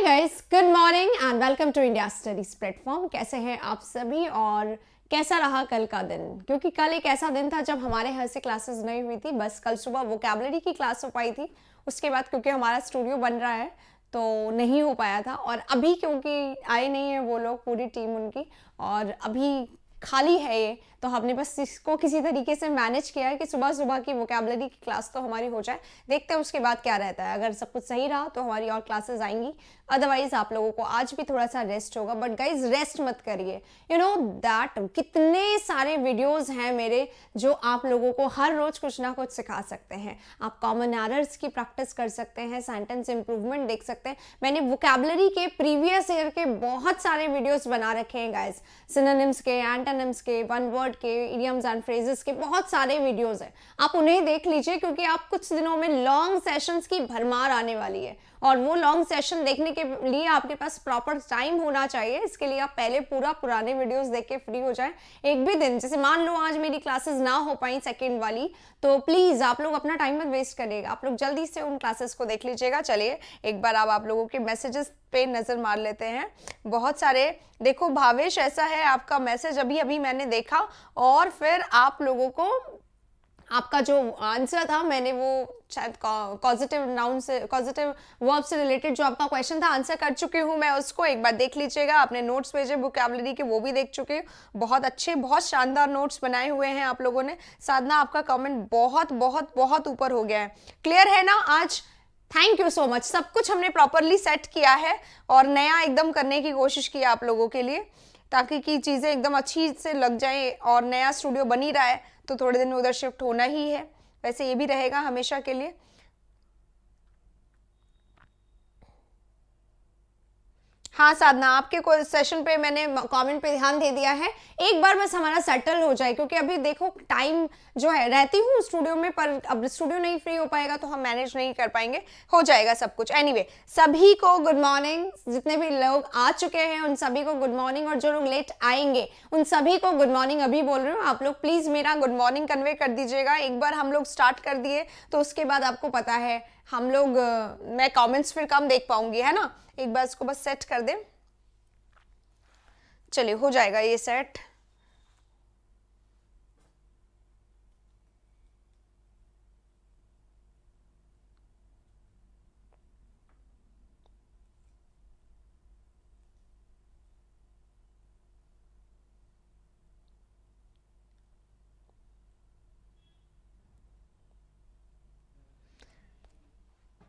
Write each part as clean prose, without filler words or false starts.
Guys, good morning and welcome to India studies platform. कैसे हैं आप सभी और कैसा रहा कल का दिन? क्योंकि कल एक ऐसा दिन था जब हमारे यहाँ से क्लासेस नहीं हुई थी। बस कल सुबह वोकैबुलरी की क्लास हो पाई थी, उसके बाद क्योंकि हमारा स्टूडियो बन रहा है तो नहीं हो पाया था। और अभी क्योंकि आए नहीं है वो लोग, पूरी टीम उनकी, और अभी खाली है ये, तो हमने बस इसको किसी तरीके से मैनेज किया है कि सुबह सुबह की वोकैबुलरी की क्लास तो हमारी हो जाए। देखते हैं उसके बाद क्या रहता है। अगर सब कुछ सही रहा तो हमारी और क्लासेस आएंगी, अदरवाइज आप लोगों को आज भी थोड़ा सा रेस्ट होगा। बट गाइज, रेस्ट मत करिए। यू नो दैट कितने सारे वीडियोस हैं मेरे जो आप लोगों को हर रोज कुछ ना कुछ सिखा सकते हैं। आप कॉमन एरर्स की प्रैक्टिस कर सकते हैं, सेंटेंस इंप्रूवमेंट देख सकते हैं। मैंने वोकैबुलरी के प्रीवियस ईयर के बहुत सारे वीडियोस बना रखे हैं गाइज, सिनोनिम्स के, एंटोनिम्स के, वन वर्ड के, इडियम्स एंड फ्रेजेस के बहुत सारे वीडियोस हैं। आप उन्हें देख लीजिए क्योंकि आप कुछ दिनों में लॉन्ग सेशंस की भरमार आने वाली है और वो लॉन्ग सेशन देखने के लिए आपके पास प्रॉपर टाइम होना चाहिए। इसके लिए आप पहले पूरा पुराने वीडियोस देख के फ्री हो जाएं। एक भी दिन, जैसे मान लो आज मेरी क्लासेस ना हो पाई सेकेंड वाली, तो प्लीज आप लोग अपना टाइम मत वेस्ट करिएगा, आप लोग जल्दी से उन क्लासेस को देख लीजिएगा। चलिए एक बार आप लोगों के मैसेजेस पे नजर मार लेते हैं। बहुत सारे, देखो भावेश, ऐसा है आपका मैसेज अभी अभी मैंने देखा, और फिर आप लोगों को आपका जो आंसर था, मैंने वो शायद पॉजिटिव नाउन से, पॉजिटिव वर्ब से रिलेटेड जो आपका क्वेश्चन था, आंसर कर चुकी हूँ मैं उसको। एक बार देख लीजिएगा। आपने नोट्स भेजे वोकैबुलरी के, वो भी देख चुके हूँ। बहुत अच्छे, बहुत शानदार नोट्स बनाए हुए हैं आप लोगों ने। साधना, आपका कमेंट बहुत बहुत बहुत ऊपर हो गया है। क्लियर है ना आज? Thank you so much. सब कुछ हमने प्रॉपरली सेट किया है और नया एकदम करने की कोशिश की आप लोगों के लिए, ताकि की चीज़ें एकदम अच्छी से लग जाए। और नया स्टूडियो बन ही रहा है तो थोड़े दिन में उधर शिफ्ट होना ही है, वैसे ये भी रहेगा हमेशा के लिए। हाँ साधना, आपके कोई सेशन पे मैंने कमेंट पे ध्यान दे दिया है। एक बार बस हमारा सेटल हो जाए, क्योंकि अभी देखो टाइम जो है, रहती हूँ स्टूडियो में, पर अब स्टूडियो नहीं फ्री हो पाएगा तो हम मैनेज नहीं कर पाएंगे। हो जाएगा सब कुछ। एनीवे, सभी को गुड मॉर्निंग। जितने भी लोग आ चुके हैं उन सभी को गुड मॉर्निंग, और जो लोग लेट आएंगे उन सभी को गुड मॉर्निंग। अभी बोल रही हूँ, आप लोग प्लीज मेरा गुड मॉर्निंग कन्वे कर दीजिएगा। एक बार हम लोग स्टार्ट कर दिए तो उसके बाद आपको पता है हम लोग, मैं कॉमेंट्स फिर कम देख पाऊंगी, है ना। एक बार इसको बस सेट कर दे। चलिए हो जाएगा ये सेट।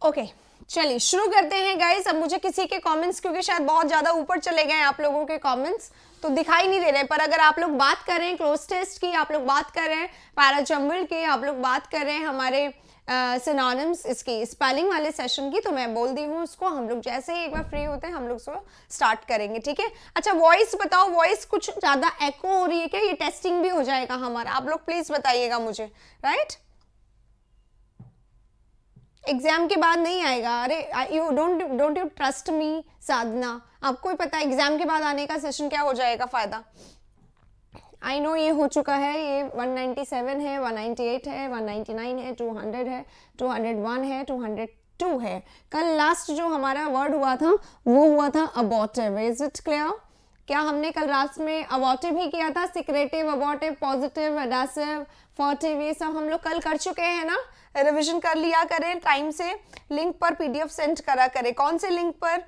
ओके, चलिए शुरू करते हैं गाइस। अब मुझे किसी के कमेंट्स, क्योंकि शायद बहुत ज्यादा ऊपर चले गए आप लोगों के कमेंट्स, तो दिखाई नहीं दे रहे। पर अगर आप लोग बात कर रहे हैं क्लोज टेस्ट की, आप लोग बात कर रहे हैं पैराजम्बल की, आप लोग बात कर रहे हैं हमारे सिनोनिम्स, इसकी स्पेलिंग वाले सेशन की, तो मैं बोल दी हूँ उसको। हम लोग जैसे ही एक बार फ्री होते हैं हम लोग उसको स्टार्ट करेंगे, ठीक है। अच्छा, वॉइस बताओ, वॉइस कुछ ज्यादा एको हो रही है क्या? ये टेस्टिंग भी हो जाएगा हमारा, आप लोग प्लीज बताइएगा मुझे, राइट। एग्जाम के बाद नहीं आएगा? अरे you don't you trust me Sadhana, आपको ही पता है एग्जाम के बाद आने का सेशन क्या हो जाएगा फायदा। आई नो ये हो चुका है, ये 197 है, 198 है, 199 है, 200 है, 201 है, 202 है। कल लास्ट जो हमारा वर्ड हुआ था वो हुआ था अबॉर्टिव। Is it clear? क्या हमने कल लास्ट में अबॉर्टिव ही किया था? सिक्रेटिव, अबॉर्टिव, पॉजिटिव, एडासिव, फॉर्टिव, ये सब हम लोग कल कर चुके हैं ना। रिवीजन कर लिया करें टाइम से। लिंक पर पीडीएफ सेंड करा करें। कौन से लिंक पर?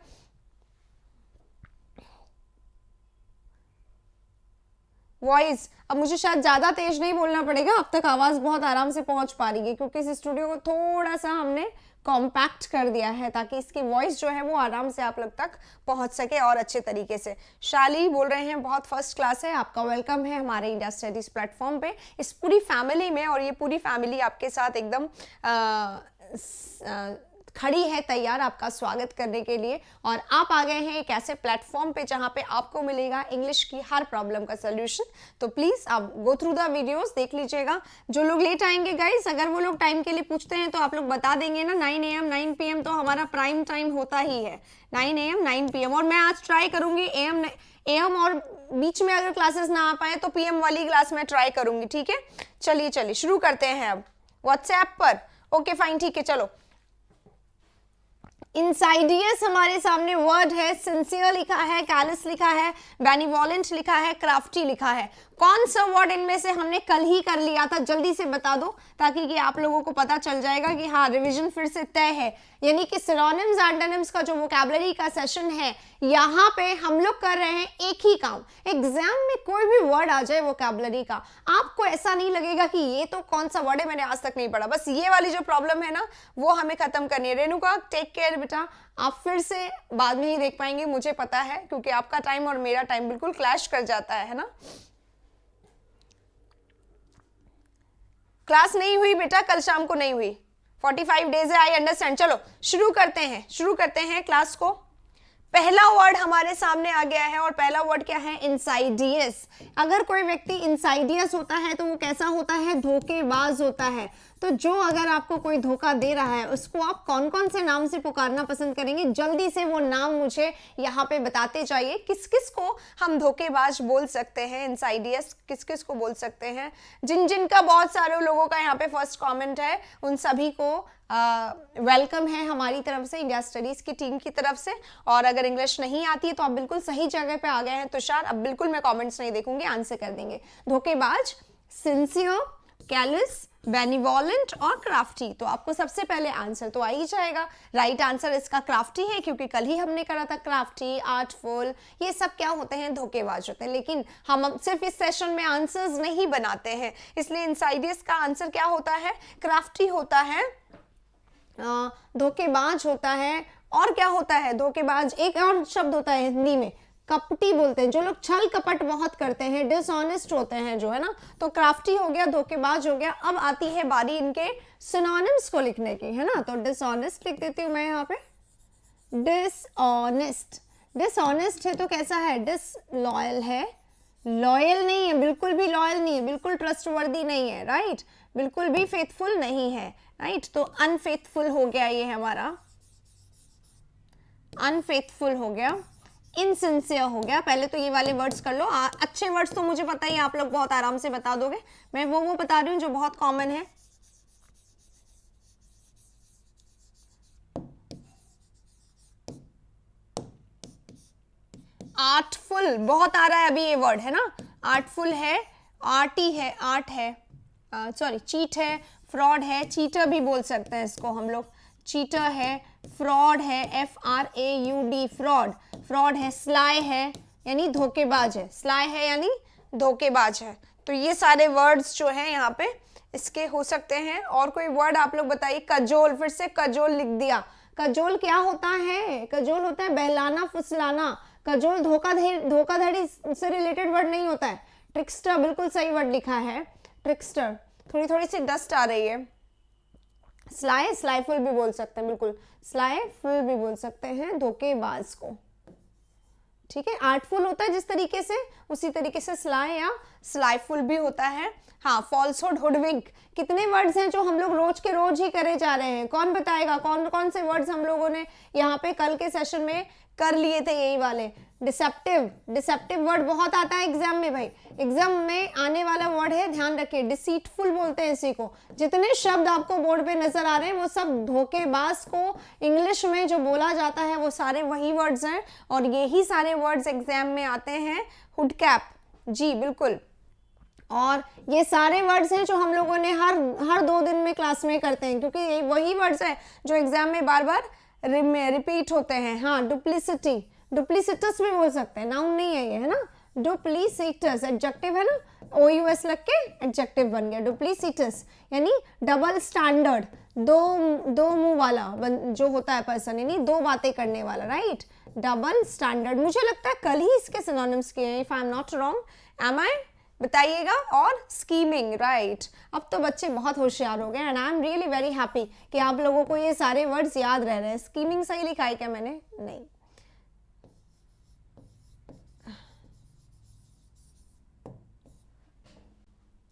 वॉइस, अब मुझे शायद ज्यादा तेज नहीं बोलना पड़ेगा, अब तक आवाज बहुत आराम से पहुंच पा रही है, क्योंकि इस स्टूडियो को थोड़ा सा हमने कॉम्पैक्ट कर दिया है ताकि इसकी वॉइस जो है वो आराम से आप लोग तक पहुंच सके और अच्छे तरीके से। शाली बोल रहे हैं बहुत फर्स्ट क्लास है, आपका वेलकम है हमारे इंडिया स्टडीज प्लेटफॉर्म पे, इस पूरी फैमिली में। और ये पूरी फैमिली आपके साथ एकदम खड़ी है तैयार आपका स्वागत करने के लिए। और आप आ गए हैं एक ऐसे प्लेटफॉर्म पे जहां पे आपको मिलेगा इंग्लिश की हर प्रॉब्लम का सोल्यूशन। तो प्लीज आप गो थ्रू द वीडियोस, देख लीजिएगा। जो लोग लेट आएंगे गाइस, अगर वो लोग टाइम के लिए पूछते हैं तो आप लोग बता देंगे ना। 9 AM 9 PM तो हमारा प्राइम टाइम होता ही है, 9 AM 9 PM। और मैं आज ट्राई करूंगी AM और बीच में अगर क्लासेस ना आ पाए तो PM वाली क्लास में ट्राई करूंगी, ठीक है। चलिए शुरू करते हैं अब व्हाट्सएप पर। ओके फाइन, ठीक है। चलो इंसाइडियस हमारे सामने वर्ड है, सिंसियर लिखा है, कैलस लिखा है, बेनिवोलेंट लिखा है, क्राफ्टी लिखा है। कौन सा वर्ड इनमें से हमने कल ही कर लिया था, जल्दी से बता दो ताकि कि आप लोगों को पता चल जाएगा कि हाँ रिवीजन फिर से तय है। यानी कि सिनोनिम्स एंटोनिम्स का जो वोकैबुलरी का सेशन है, यहाँ पे हम लोग कर रहे हैं एक ही काम। एग्जाम में कोई भी वर्ड आ जाए वोकैबुलरी का, आपको ऐसा नहीं लगेगा कि ये तो कौन सा वर्ड है मैंने आज तक नहीं पढ़ा। बस ये वाली जो प्रॉब्लम है ना वो हमें खत्म करनी है। रेणुका टेक केयर बेटा, आप फिर से बाद में ही देख पाएंगे, मुझे पता है, क्योंकि आपका टाइम और मेरा टाइम बिल्कुल क्लैश कर जाता है ना। क्लास नहीं हुई बेटा, कल शाम को नहीं हुई, 45 डेज है, आई अंडरस्टैंड। चलो शुरू करते हैं क्लास को। पहला वर्ड हमारे सामने आ गया है और पहला वर्ड क्या है? इंसाइडियस। अगर कोई व्यक्ति इंसाइडियस होता है तो वो कैसा होता है? धोखेबाज होता है। तो जो अगर आपको कोई धोखा दे रहा है उसको आप कौन कौन से नाम से पुकारना पसंद करेंगे? जल्दी से वो नाम मुझे यहाँ पे बताते जाइए। किस किस को हम धोखेबाज बोल सकते हैं, इंसाइडियस किस किस को बोल सकते हैं? जिन जिन का बहुत सारे लोगों का यहाँ पे फर्स्ट कमेंट है उन सभी को वेलकम है हमारी तरफ से, इंडिया स्टडीज की टीम की तरफ से। और अगर इंग्लिश नहीं आती है तो आप बिल्कुल सही जगह पे आ गए हैं तुषार। अब बिल्कुल मैं कमेंट्स नहीं देखूंगी, आंसर कर देंगे। धोखेबाज, सिंसियर, कैलस, बेनिवोलेंट और क्राफ्टी। तो आपको सबसे पहले आंसर तो आ ही जाएगा। राइट आंसर इसका क्राफ्टी है, क्योंकि कल ही हमने करा था क्राफ्टी, आर्टफुल, ये सब क्या होते हैं? धोखेबाज होते हैं। लेकिन हम सिर्फ इस सेशन में आंसर्स नहीं बनाते हैं, इसलिए इंसाइडियस का आंसर क्या होता है? क्राफ्टी होता है, धोखेबाज होता है। और क्या होता है? धोखेबाज एक और शब्द होता है हिंदी में, कपटी बोलते हैं। जो लोग छल कपट बहुत करते हैं, डिसऑनेस्ट होते हैं जो है ना। तो क्राफ्टी हो गया, धोखेबाज हो गया। अब आती है बारी इनके सिनोनिम्स को लिखने की, है ना। तो डिसऑनेस्ट लिख देती हूँ मैं यहाँ पे, डिसऑनेस्ट। डिसऑनेस्ट है तो कैसा है? डिसलॉयल है, लॉयल नहीं है, बिल्कुल भी लॉयल नहीं है, बिल्कुल ट्रस्टवर्दी नहीं है, राइट। बिल्कुल भी फेथफुल नहीं है, राइट। तो अनफेथफुल हो गया ये हमारा, अनफेथफुल हो गया, इनसिंसियर हो गया। पहले तो ये वाले वर्ड्स कर लो। अच्छे वर्ड्स तो मुझे पता ही आप लोग बहुत आराम से बता दोगे, मैं वो बता रही हूँ जो बहुत कॉमन है। आर्टफुल बहुत आ रहा है अभी ये वर्ड, है ना। आर्टफुल है, आर्टी है, आर्ट है, सॉरी चीट है, फ्रॉड है, चीटर भी बोल सकते हैं इसको हम लोग। चीटर है, फ्रॉड है, FRAUD फ्रॉड, फ्रॉड है, स्लाई है यानी धोखेबाज है, स्लाई है यानी धोखेबाज है। तो ये सारे वर्ड्स जो हैं यहाँ पे इसके हो सकते हैं। और कोई वर्ड आप लोग बताइए। कजोल, फिर से कजोल लिख दिया। कजोल क्या होता है? कजोल होता है बहलाना, फुसलाना। कजोल धोखाधड़ी से रिलेटेड वर्ड नहीं होता है। ट्रिक्स्टर, बिल्कुल सही वर्ड लिखा है, ट्रिक्स्टर। थोड़ी सी डस्ट आ रही है। स्लाई, स्लाईफुल भी बोल सकते हैं, बिल्कुल स्लाईफुल भी बोल सकते हैं धोखेबाज को, ठीक है। आर्टफुल होता है जिस तरीके से, उसी तरीके से स्लाई या स्लाईफुल भी होता है। हाँ, फॉल्सहुड, हुडविंक, कितने वर्ड्स हैं जो हम लोग रोज के रोज ही करे जा रहे हैं? कौन बताएगा कौन कौन से वर्ड्स हम लोगों ने यहाँ पे कल के सेशन में कर लिए थे? यही वाले। डिसेप्टिव, डिसेप्टिव वर्ड बहुत आता है एग्जाम में भाई, एग्जाम में आने वाला वर्ड है, ध्यान रखिए। डिसीटफुल बोलते हैं इसी को। जितने शब्द आपको बोर्ड पे नजर आ रहे हैं वो सब धोखेबाज को इंग्लिश में जो बोला जाता है वो सारे वही वर्ड्स हैं, और यही सारे वर्ड्स एग्जाम में आते हैं। हुडकैप, जी बिल्कुल। और ये सारे वर्ड्स हैं जो हम लोगों ने हर 2 दिन में क्लास में करते हैं, क्योंकि ये वही वर्ड्स हैं जो एग्जाम में बार बार रिपीट होते हैं। हाँ, डुप्लीसिटी, डुप्लीसिटस भी बोल सकते हैं, नाउन नहीं है ये, है ना। डुप्लीसिटस एडजेक्टिव है ना, OUS लग के एडजेक्टिव बन गया डुप्लीसिटस। यानी डबल स्टैंडर्ड, दो मुंह वाला जो होता है पर्सन, यानी 2 बातें करने वाला, राइट। डबल स्टैंडर्ड, मुझे लगता है कल ही इसके सिनोनिम्स किए हैं, if I am not wrong, am I? बताइएगा। और स्कीमिंग, राइट। अब तो बच्चे बहुत होशियार हो गए and I am really very happy कि आप लोगों को ये सारे वर्ड्स याद रह रहे हैं। स्कीमिंग सही लिखा है क्या मैंने? नहीं।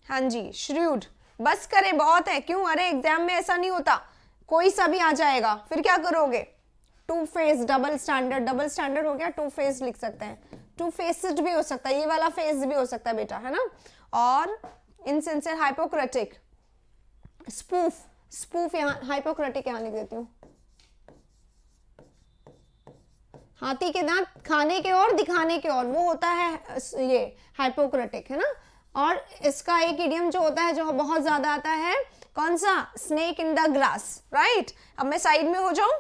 हाँ जी, श्रूड, बस करे बहुत है। क्यों? अरे एग्जाम में ऐसा नहीं होता, कोई सा भी आ जाएगा, फिर क्या करोगे? Two face, double standard, double standard हो गया, टू फेस लिख सकते हैं, टू फेस्ड भी हो सकता है, ये वाला फेस भी हो सकता है बेटा, है ना। और इनसिंसियर, हाइपोक्रेटिक, स्पूफ, स्पूफ यहाँ हाइपोक्रेटिक यहाँ लिख देती हूँ, हाथी के दांत खाने के और दिखाने के और, वो होता है ये हाइपोक्रेटिक, है ना। और इसका एक इडियम जो होता है जो बहुत ज्यादा आता है, कौन सा, snake in the grass, right. अब मैं साइड में हो जाऊं,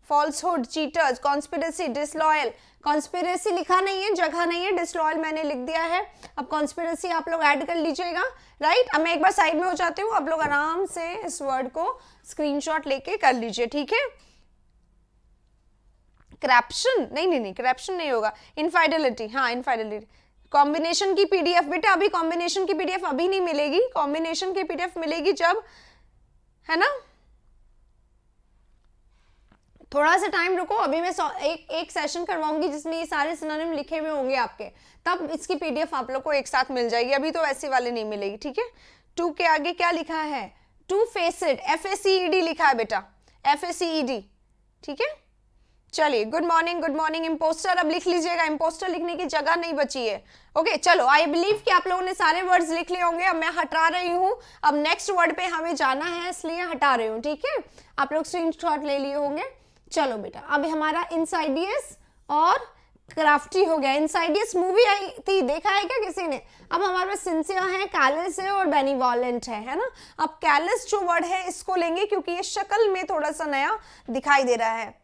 falsehood, cheaters, conspiracy, disloyal. Conspiracy लिखा नहीं है, जगह नहीं है, डिसलॉयल मैंने लिख दिया है। अब कॉन्स्पिरेसी आप लोग ऐड कर लीजिएगा, राइट। अब मैं एक बार साइड में हो जाती हूँ, आप लोग आराम से इस वर्ड को स्क्रीनशॉट लेके कर लीजिए, ठीक है। करप्शन, नहीं, करप्शन नहीं होगा। इनफाइडेलिटी, हाँ इनफाइडेलिटी। कॉम्बिनेशन की पीडीएफ, बेटा अभी कॉम्बिनेशन की पीडीएफ अभी नहीं मिलेगी, कॉम्बिनेशन की पीडीएफ मिलेगी जब, है ना। थोड़ा सा टाइम रुको, अभी मैं एक सेशन करवाऊंगी जिसमें ये सारे सिनोनिम लिखे हुए होंगे आपके, तब इसकी पीडीएफ आप लोग को एक साथ मिल जाएगी, अभी तो वैसे वाले नहीं मिलेगी, ठीक है। टू के आगे क्या लिखा है, टू फेसेड, FACED लिखा है बेटा, FACED, ठीक है। चलिए, गुड मॉर्निंग इम्पोस्टर, अब लिख लीजिएगा, इम्पोस्टर लिखने की जगह नहीं बची है। ओके चलो, आई बिलीव कि आप लोगों ने सारे वर्ड्स लिख लिए होंगे। अब मैं हटा रही हूँ, अब नेक्स्ट वर्ड पे हमें जाना है, इसलिए हटा रही हूँ, ठीक है। आप लोग स्क्रीनशॉट ले लिए होंगे। चलो बेटा, अब हमारा इनसाइडियस और क्राफ्टी हो गया। इनसाइडियस मूवी आई थी, देखा है क्या किसी ने। अब हमारे पास सिंसियर है, कैलिस है और बेनिवॉलेंट है ना। अब कैलिस जो वर्ड है इसको लेंगे क्योंकि ये शक्ल में थोड़ा सा नया दिखाई दे रहा है।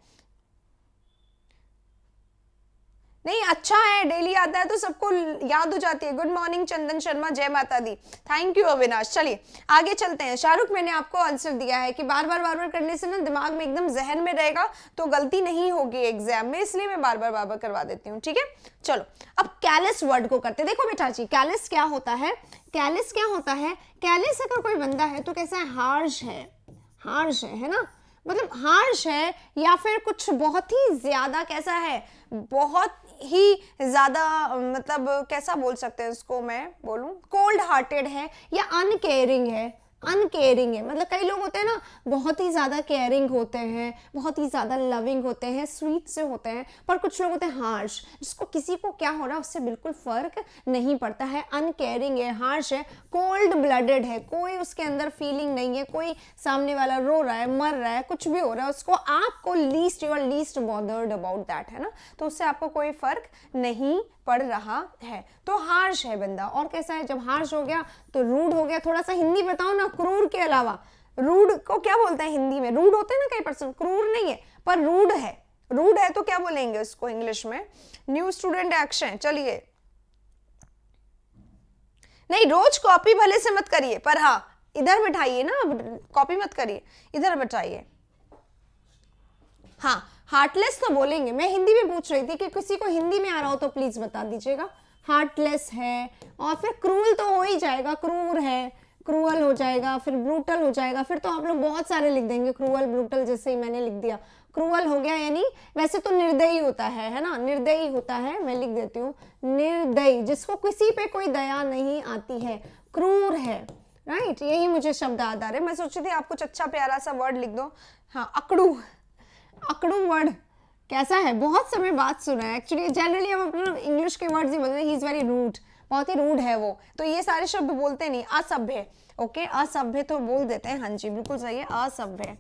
नहीं अच्छा है, डेली आता है तो सबको याद हो जाती है। गुड मॉर्निंग चंदन शर्मा, जय माता दी, थैंक यू अविनाश। चलिए आगे चलते हैं। शाहरुख, मैंने आपको आंसर दिया है कि बार बार करने से ना दिमाग में एकदम जहन में रहेगा तो गलती नहीं होगी एग्जाम में, इसलिए मैं बार बार करवा देती हूँ, ठीक है। चलो अब कैलिस वर्ड को करते, देखो बेटा जी कैलिस क्या होता है, कैलिस क्या होता है। कैलिस अगर कोई बंदा है तो कैसा है, हार्श है, हार्श है ना, मतलब हार्श है, या फिर कुछ बहुत ही ज्यादा कैसा है, बहुत ही ज्यादा, मतलब कैसा बोल सकते हैं इसको, मैं बोलूं कोल्ड हार्टेड है या अनकेयरिंग है। अनकेयरिंग है मतलब कई लोग होते हैं ना बहुत ही ज्यादा केयरिंग होते हैं, बहुत ही ज्यादा लविंग होते हैं, स्वीट से होते हैं, पर कुछ लोग होते हैं हार्श, जिसको किसी को क्या हो रहा है उससे बिल्कुल फर्क नहीं पड़ता है। अनकेयरिंग है, हार्श है, कोल्ड ब्लडेड है, कोई उसके अंदर फीलिंग नहीं है, कोई सामने वाला रो रहा है, मर रहा है, कुछ भी हो रहा है, उसको आपको least, you are least bothered about that, है ना, तो उससे आपको कोई फर्क नहीं पड़ रहा है, तो हार्श है बंदा। और कैसा है, जब हार्श हो गया तो रूड हो गया। थोड़ा सा हिंदी बताओ ना, क्रूर के अलावा रूड को क्या बोलते हैं हिंदी में। रूड होते हैं ना कई पर्सन, क्रूर नहीं है पर रूड है। रूड है तो क्या बोलेंगे उसको इंग्लिश में, न्यू स्टूडेंट एक्शन। चलिए, नहीं रोज कॉपी भले से मत करिए, पर हाँ इधर बिठाइए ना, कॉपी मत करिए, इधर बिठाइए। हाँ हार्टलेस तो बोलेंगे, मैं हिंदी में पूछ रही थी कि किसी को हिंदी में आ रहा हो तो प्लीज बता दीजिएगा। हार्टलेस है, और फिर क्रूअल तो हो ही जाएगा, क्रूर है, क्रूअल हो जाएगा, फिर ब्रूटल हो जाएगा, फिर तो आप लोग बहुत सारे लिख देंगे, क्रूअल ब्रूटल जैसे ही मैंने लिख दिया। क्रूअल हो गया, यानी वैसे तो निर्दयी होता है ना, निर्दयी होता है, मैं लिख देती हूँ निर्दयी, जिसको किसी पे कोई दया नहीं आती है, क्रूर है, राइट। यही मुझे शब्द याद आ रहे, मैं सोची थी आप कुछ अच्छा प्यारा सा वर्ड लिख दो। हाँ अकड़ू, अकड़ू वर्ड कैसा है, बहुत समय बाद सुना है एक्चुअली। जनरली हम अपने इंग्लिश के वर्ड्स ही बोलते हैं, ही इज वेरी रूड, बहुत ही रूड है वो, तो ये सारे शब्द बोलते नहीं। असभ्य, ओके असभ्य तो बोल देते हैं, हाँ जी बिल्कुल सही है, असभ्य।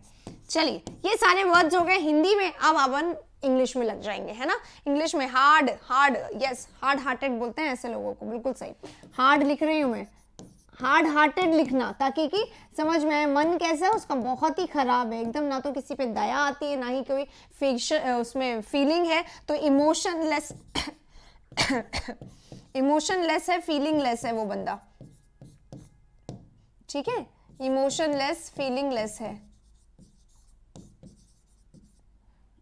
चलिए ये सारे वर्ड्स हो गए हिंदी में, अब अपन इंग्लिश में लग जाएंगे, है ना। इंग्लिश में hard, hard yes, hard hearted बोलते हैं ऐसे लोगों को, बिल्कुल सही। हार्ड लिख रही हूँ मैं, हार्ड हार्टेड लिखना, ताकि कि समझ में आए मन कैसा है उसका, बहुत ही खराब है एकदम, ना तो किसी पे दया आती है ना ही कोई उसमें फीलिंग है, तो इमोशनलेस इमोशनलेस है, फीलिंगलेस है वो बंदा, ठीक है, इमोशनलेस फीलिंगलेस है,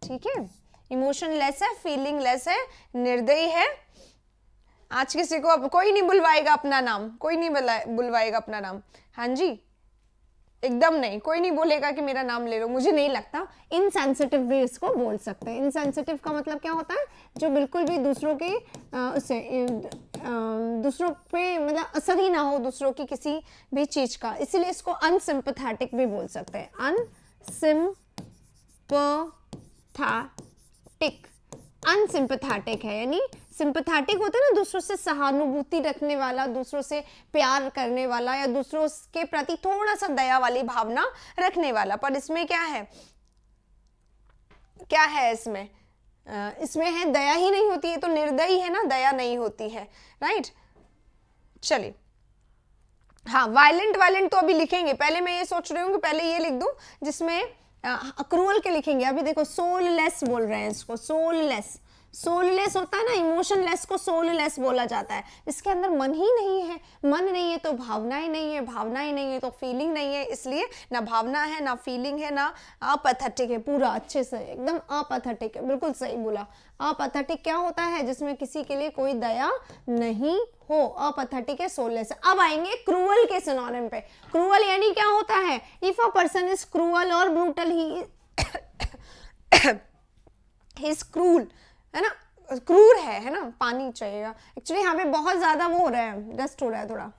ठीक है, इमोशनलेस है, फीलिंगलेस है, निर्दयी है। आज किसी को कोई नहीं बुलवाएगा अपना नाम, कोई नहीं बुलवाएगा अपना नाम, हाँ जी एकदम नहीं, कोई नहीं बोलेगा कि मेरा नाम ले लो, मुझे नहीं लगता। इनसेंसिटिव भी इसको बोल सकते हैं। इनसेंसिटिव का मतलब क्या होता है, जो बिल्कुल भी दूसरों के उससे दूसरों पे मतलब असर ही ना हो दूसरों की किसी भी चीज का, इसीलिए इसको अनसिंपैथेटिक भी बोल सकते हैं। अनसिंपैथेटिक, अनसिंपैथेटिक है, यानी सिंपैथेटिक होता है ना दूसरों से सहानुभूति रखने वाला, दूसरों से प्यार करने वाला, या दूसरों के प्रति थोड़ा सा दया वाली भावना रखने वाला, पर इसमें क्या है क्या है इसमें? इसमें है दया ही नहीं होती है, तो निर्दयी है ना, दया नहीं होती है, राइट। चलिए, हाँ वायलेंट, वायलेंट तो अभी लिखेंगे, पहले मैं ये सोच रही हूँ कि पहले ये लिख दूं जिसमें क्रूअल के लिखेंगे। अभी देखो सोललेस बोल रहे हैं इसको, सोललेस। सोललेस होता है ना, इमोशनलेस को सोललेस बोला जाता है। इसके अंदर मन ही नहीं है, मन नहीं है तो भावनाएं नहीं है, भावनाएं नहीं है तो फीलिंग नहीं है, इसलिए ना भावना है ना फीलिंग है ना अपैथेटिक है। पूरा अच्छे से एकदम अपैथेटिक है, बिल्कुल सही बोला। अपैथेटिक क्या होता है? जिसमें किसी के लिए कोई दया नहीं हो, अपैथेटिक है, सोललेस। अब आएंगे क्रूअल के सिनोनिम पे। क्रूअल यानी क्या होता है? If a person is cruel और ब्रूटल, ही इज क्रूल, है ना, क्रूर है ना। पानी चाहिएगा एक्चुअली, यहाँ पे बहुत ज्यादा वो हो रहा है, डस्ट हो रहा है थोड़ा।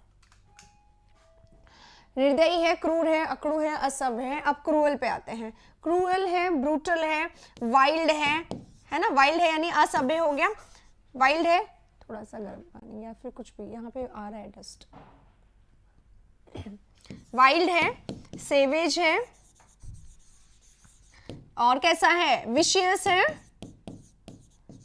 निर्दयी है, क्रूर है, अकड़ू है, असभ्य है। अब क्रूअल पे आते हैं। क्रूअल है, ब्रूटल है, वाइल्ड है ना। वाइल्ड है यानी असभ्य हो गया। वाइल्ड है, थोड़ा सा गर्म पानी या फिर कुछ भी, यहाँ पे आ रहा है डस्ट। वाइल्ड है, सेवेज है, और कैसा है? विशियस है,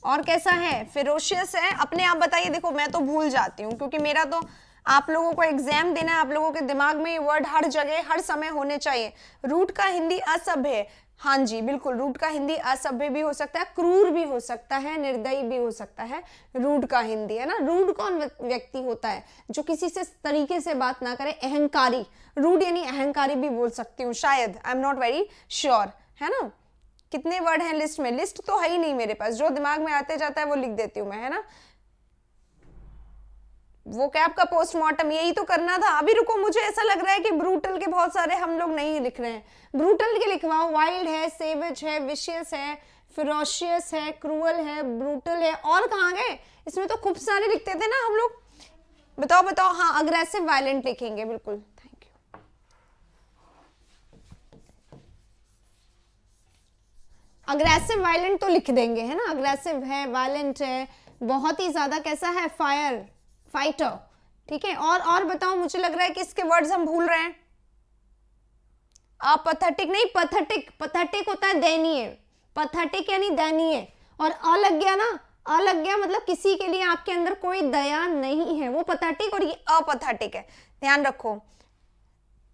और कैसा है? फेरोशियस है। अपने आप बताइए, देखो मैं तो भूल जाती हूँ क्योंकि मेरा तो आप लोगों को एग्जाम देना है, आप लोगों के दिमाग में ये वर्ड हर जगह हर समय होने चाहिए। रूट का हिंदी असभ्य है, हाँ जी बिल्कुल, रूट का हिंदी असभ्य भी हो सकता है, क्रूर भी हो सकता है, निर्दयी भी हो सकता है। रूड का हिंदी है ना। रूड कौन व्यक्ति होता है? जो किसी से तरीके से बात ना करे, अहंकारी। रूड यानी अहंकारी भी बोल सकती हूँ शायद, आई एम नॉट वेरी श्योर, है ना। कितने वर्ड हैं लिस्ट में? लिस्ट तो है ही नहीं मेरे पास, जो दिमाग में आते जाता है वो लिख देती हूँ मैं, है ना। वो कैब का पोस्टमार्टम यही तो करना था। अभी रुको, मुझे ऐसा लग रहा है कि ब्रूटल के बहुत सारे हम लोग नहीं लिख रहे हैं। ब्रूटल के लिखवाओ। वाइल्ड है, सेवेज है, विशियस है, फिरोशियस है, क्रूअल है, ब्रूटल है, और कहाँ गए? इसमें तो खूब सारे लिखते थे ना हम लोग। बताओ बताओ। हाँ, अग्रेसिव वायलेंट लिखेंगे, बिल्कुल, थैंक यू। अग्रेसिव वायलेंट तो लिख देंगे, है ना। अग्रेसिव है, वायलेंट है, बहुत ही ज्यादा कैसा है? फायर, फाइटर, ठीक है। और बताओ, मुझे लग रहा है कि इसके वर्ड्स हम भूल रहे हैं। अपैथेटिक नहीं, पथेटिक। पथेटिक होता है दयनीय, पथेटिक यानी दयनीय। और अ लग गया ना, अ लग गया मतलब किसी के लिए आपके अंदर कोई दया नहीं है, वो पथेटिक और ये अपथेटिक है, ध्यान रखो।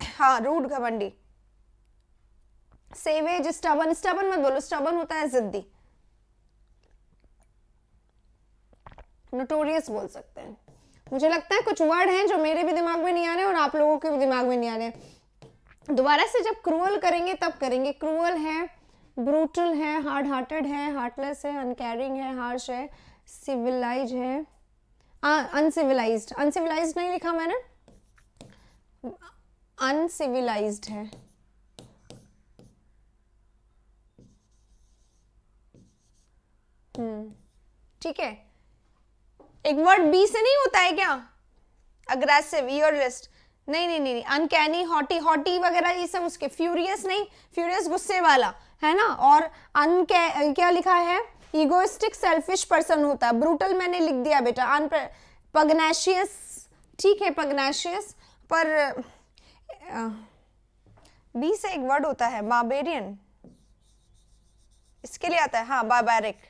हाँ, रूड, घमंडी। Savage, stubborn. स्टबन मत बोलो, स्टबन होता है जिद्दी। नोटोरियस बोल सकते हैं। मुझे लगता है कुछ वर्ड हैं जो मेरे भी दिमाग में नहीं आ रहे और आप लोगों के भी दिमाग में नहीं आ रहे। दोबारा से जब क्रूअल करेंगे तब करेंगे। क्रूअल है, ब्रूटल है, हार्ड हार्टेड है, हार्टलेस है, अनकैरिंग है, हार्श है, सिविलाइज है, अनसिविलाइज्ड। अनसिविलाइज्ड नहीं लिखा मैंने, अनसिविलाइज्ड है। ठीक है। एक वर्ड बी से नहीं होता है क्या? अग्रेसिव, ईयरलिस्ट, नहीं नहीं नहीं, अनकैनी, हॉटी, हॉटी वगैरह ये सब उसके। फ्यूरियस नहीं, फ्यूरियस गुस्से वाला, है ना। और क्या लिखा है? ईगोइस्टिक, सेल्फिश पर्सन होता है। ब्रूटल मैंने लिख दिया बेटा। पगनेशियस, ठीक है, पगनेशियस। पर बी से एक वर्ड होता है, बार्बेरियन, इसके लिए आता है, हाँ, बार्बेरिक।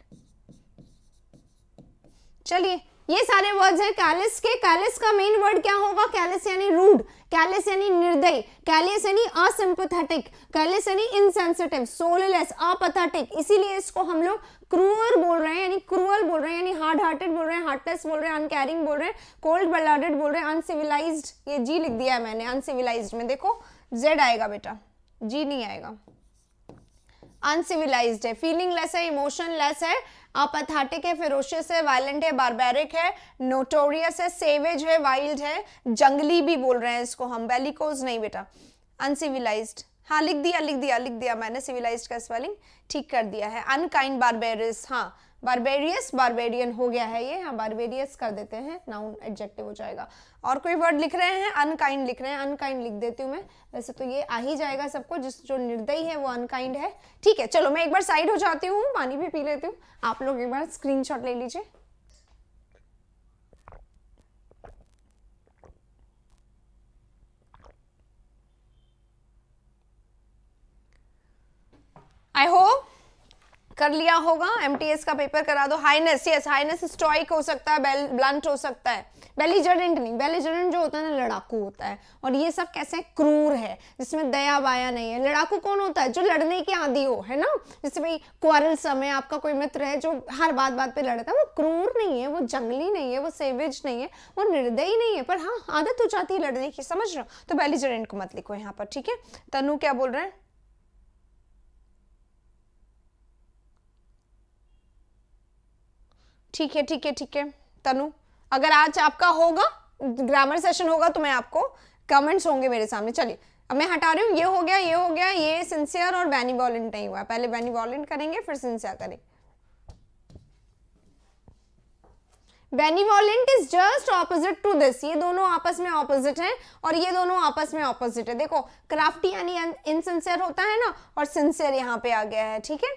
चलिए, ये सारे वर्ड्स हैं कैलिस के। कैलिस का मेन वर्ड क्या होगा? कैलिस यानी रूड, कैलिस यानी निर्दयी, कैलिस यानी असिंपैथेटिक, कैलिस यानी इनसेंसिटिव, सोललेस, अपैथेटिक। इसीलिए इसको हम लोग क्रूअल बोल रहे हैं, यानी क्रूअल बोल रहे हैं, यानी हार्ड हार्टेड बोल रहे हैं, हार्टलेस बोल रहे हैं, अनकैरिंग बोल रहे हैं, कोल्ड ब्लडेड बोल रहे हैं, अनसिविलाइज्ड। ये जी लिख दिया है मैंने, अनसिविलाइज्ड में देखो जेड आएगा बेटा, जी नहीं आएगा। अनसिविलाइज्ड है, फीलिंगलेस है, इमोशनलेस है, अपैथेटिक है, फेरोशियस है, वायलेंट है, बारबेरिक है, नोटोरियस है, सेवेज है, वाइल्ड है, जंगली भी बोल रहे हैं इसको हम, बेलिकोज नहीं बेटा, अनसिविलाइज्ड। हाँ, लिख दिया मैंने, सिविलाइज्ड का स्पेलिंग ठीक कर दिया है। अनकाइंड, बारबेरियस, हाँ, बारबेरियस, बारबेरियन हो गया है ये, हाँ, बारबेरियस कर देते हैं, नाउन एडजेक्टिव हो जाएगा। और कोई वर्ड लिख रहे हैं? अनकाइंड लिख रहे हैं, अनकाइंड लिख देती हूँ मैं। वैसे तो ये आ ही जाएगा सबको, जो निर्दयी है वो अनकाइंड है। ठीक है, चलो मैं एक बार साइड हो जाती हूँ, पानी भी पी लेती हूँ। आप लोग एक बार स्क्रीनशॉट ले लीजिए। आई होप कर लिया होगा, एमटीएस का पेपर करा दो। हाइनेस, यस हाइनेस स्टोइक हो सकता है, ब्लंट हो सकता है। बेलिजरेंट नहीं, बेलिजरेंट जो होता है ना लड़ाकू होता है, और ये सब कैसे क्रूर है, जिसमें दया बाया नहीं है। लड़ाकू कौन होता है? जो लड़ने के आदी हो, है ना, जैसे भाई क्वारल समय आपका कोई मित्र है जो हर बात बात पे लड़ता है, वो क्रूर नहीं है, वो जंगली नहीं है, वो सेविज नहीं है, वो निर्दयी नहीं है, पर हाँ आदत हो जाती है लड़ने की, समझ रहे हो? तो बेलिजरेंट को मत लिखो यहाँ पर, ठीक है। तनु क्या बोल रहे हैं? ठीक है ठीक है ठीक है तनु, अगर आज आपका होगा ग्रामर सेशन होगा तो मैं आपको कमेंट्स होंगे मेरे सामने। चलिए अब मैं हटा रही हूँ, ये हो गया, ये हो गया, ये सिंसियर और बेनिवोलेंट नहीं हुआ, पहले बेनिवोलेंट करेंगे फिर सिंसियर करेंगे। Benevolent is just opposite to this, ये दोनों आपस में ऑपोजिट हैं और ये दोनों आपस में ऑपोजिट है। देखो क्राफ्टी यानी इनसिंसियर होता है ना, और सिंसियर यहाँ पे आ गया है, ठीक है।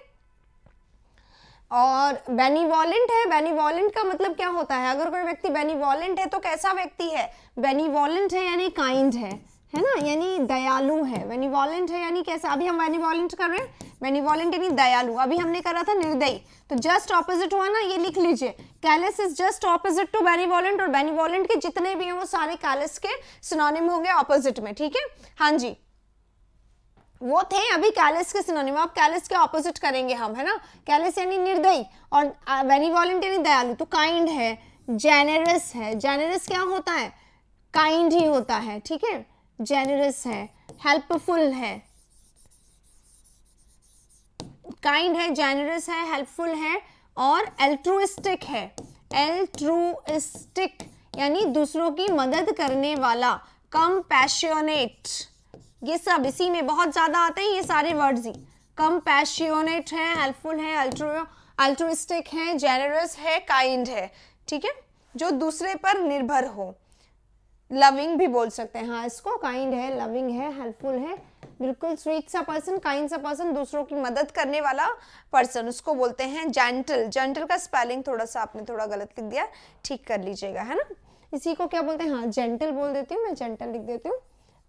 और बेनिवोलेंट है, बेनिवोलेंट का मतलब क्या होता है? अगर कोई व्यक्ति बेनिवोलेंट है तो कैसा व्यक्ति है? बेनिवोलेंट है यानी काइंड है ना, यानी दयालु है। बेनिवोलेंट है यानी कैसा? अभी हम बेनिवोलेंट कर रहे हैं, बेनिवोलेंट यानी दयालु। अभी हमने करा था निर्दयी, तो जस्ट ऑपोजिट हुआ ना, ये लिख लीजिए। Callous is just opposite to benevolent, और बेनिवोलेंट के जितने भी हैं वो सारे कैलस के सिनोनिम हो गए ऑपोजिट में, ठीक है। हाँ जी, वो थे अभी कैलस के सिनोनिम, अब कैलस के ऑपोजिट करेंगे हम, है ना। कैलस यानी निर्दयी और बेनिवोलेंट यानी दयालु, तो काइंड है, जेनरस है। जेनरस क्या होता है? काइंड ही होता है, ठीक है। जेनरस है, हेल्पफुल है, काइंड है, जेनरस है, हेल्पफुल है और एल्ट्रुइस्टिक है। एल्ट्रुइस्टिक यानी दूसरों की मदद करने वाला, कंपैशनेट, ये सब इसी में बहुत ज्यादा आते हैं ये सारे वर्ड्स ही। कंपैशनेट है, हेल्पफुल है, अल्ट्रुइस्टिक है, जेनरस है, काइंड है, ठीक है, जो दूसरे पर निर्भर हो। लविंग भी बोल सकते हैं, हाँ इसको, काइंड है, लविंग है, हेल्पफुल है, बिल्कुल स्वीट सा पर्सन, काइंड सा पर्सन, दूसरों की मदद करने वाला पर्सन, उसको बोलते हैं जेंटल। जेंटल का स्पेलिंग थोड़ा सा आपने थोड़ा गलत लिख दिया, ठीक कर लीजिएगा, है ना। इसी को क्या बोलते हैं? हाँ जेंटल बोल देती हूँ मैं, जेंटल लिख देती हूँ।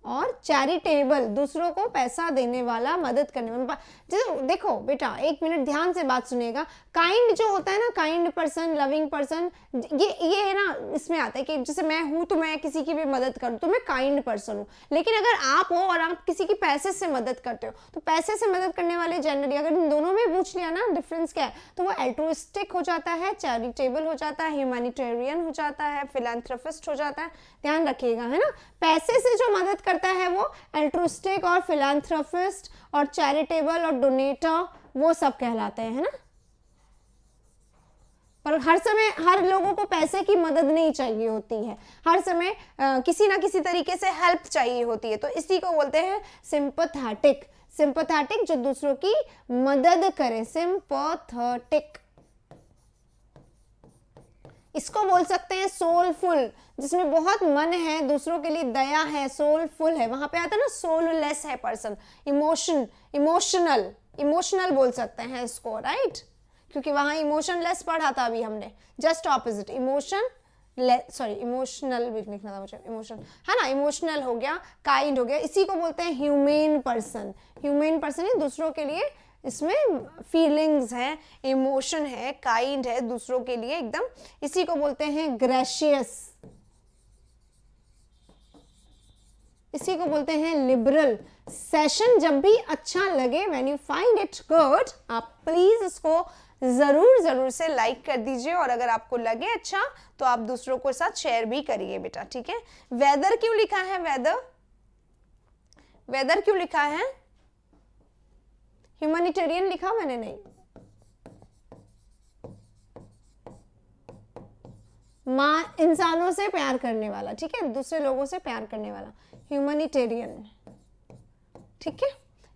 और चैरिटेबल, दूसरों को पैसा देने वाला, मदद करने वाला। जैसे देखो बेटा, एक मिनट ध्यान से बात सुनिएगा। काइंड जो होता है ना, काइंड पर्सन, लविंग पर्सन, ये है ना, इसमें आता है कि जैसे मैं हूं तो मैं किसी की भी मदद करूं तो मैं काइंड पर्सन हूं। लेकिन अगर आप हो और आप किसी की पैसे से मदद करते हो तो पैसे से मदद करने वाले जनरली, अगर इन दोनों में पूछ लिया ना डिफरेंस क्या है, तो वो एल्ट्रुइस्टिक हो जाता है, चैरिटेबल हो जाता है, ह्यूमैनिटेरियन हो जाता है, फिलैंथ्रोपिस्ट हो जाता है। ध्यान रखिएगा, है ना। पैसे से जो मदद करता है वो एल्ट्रुइस्टिक और फिलैंथ्रोपिस्ट और चैरिटेबल और डोनेटर, वो सब कहलाते हैं, है ना। पर हर समय हर लोगों को पैसे की मदद नहीं चाहिए होती है, हर समय किसी ना किसी तरीके से हेल्प चाहिए होती है, तो इसी को बोलते हैं सिंपैथेटिक। सिंपैथेटिक जो दूसरों की मदद करे, सिंपैथेटिक। इसको बोल सकते हैं सोलफुल, जिसमें बहुत मन है, दूसरों के लिए दया है, सोलफुल है। वहां पे आता है ना सोललेस है पर्सन, इमोशनल बोल सकते हैं इसको, राइट, क्योंकि वहां इमोशनलेस पढ़ा था अभी हमने, जस्ट ऑपोजिट, इमोशनल भी लिखना था मुझे, इमोशन है ना, इमोशनल हो गया, काइंड हो गया। इसी को बोलते हैं ह्यूमेन पर्सन। ह्यूमेन पर्सन है, दूसरों के लिए इसमें फीलिंग्स है, इमोशन है, काइंड है दूसरों के लिए एकदम। इसी को बोलते हैं ग्रेशियस, इसी को बोलते हैं लिबरल। सेशन जब भी अच्छा लगे, when you find it good, आप प्लीज इसको जरूर से लाइक कर दीजिए, और अगर आपको लगे अच्छा तो आप दूसरों के साथ शेयर भी करिए बेटा, ठीक है। वेदर क्यों लिखा है? वेदर क्यों लिखा है? ह्यूमैनिटेरियन लिखा मैंने? नहीं, माँ इंसानों से प्यार करने वाला, ठीक है, दूसरे लोगों से प्यार करने वाला, ह्यूमैनिटेरियन, ठीक है।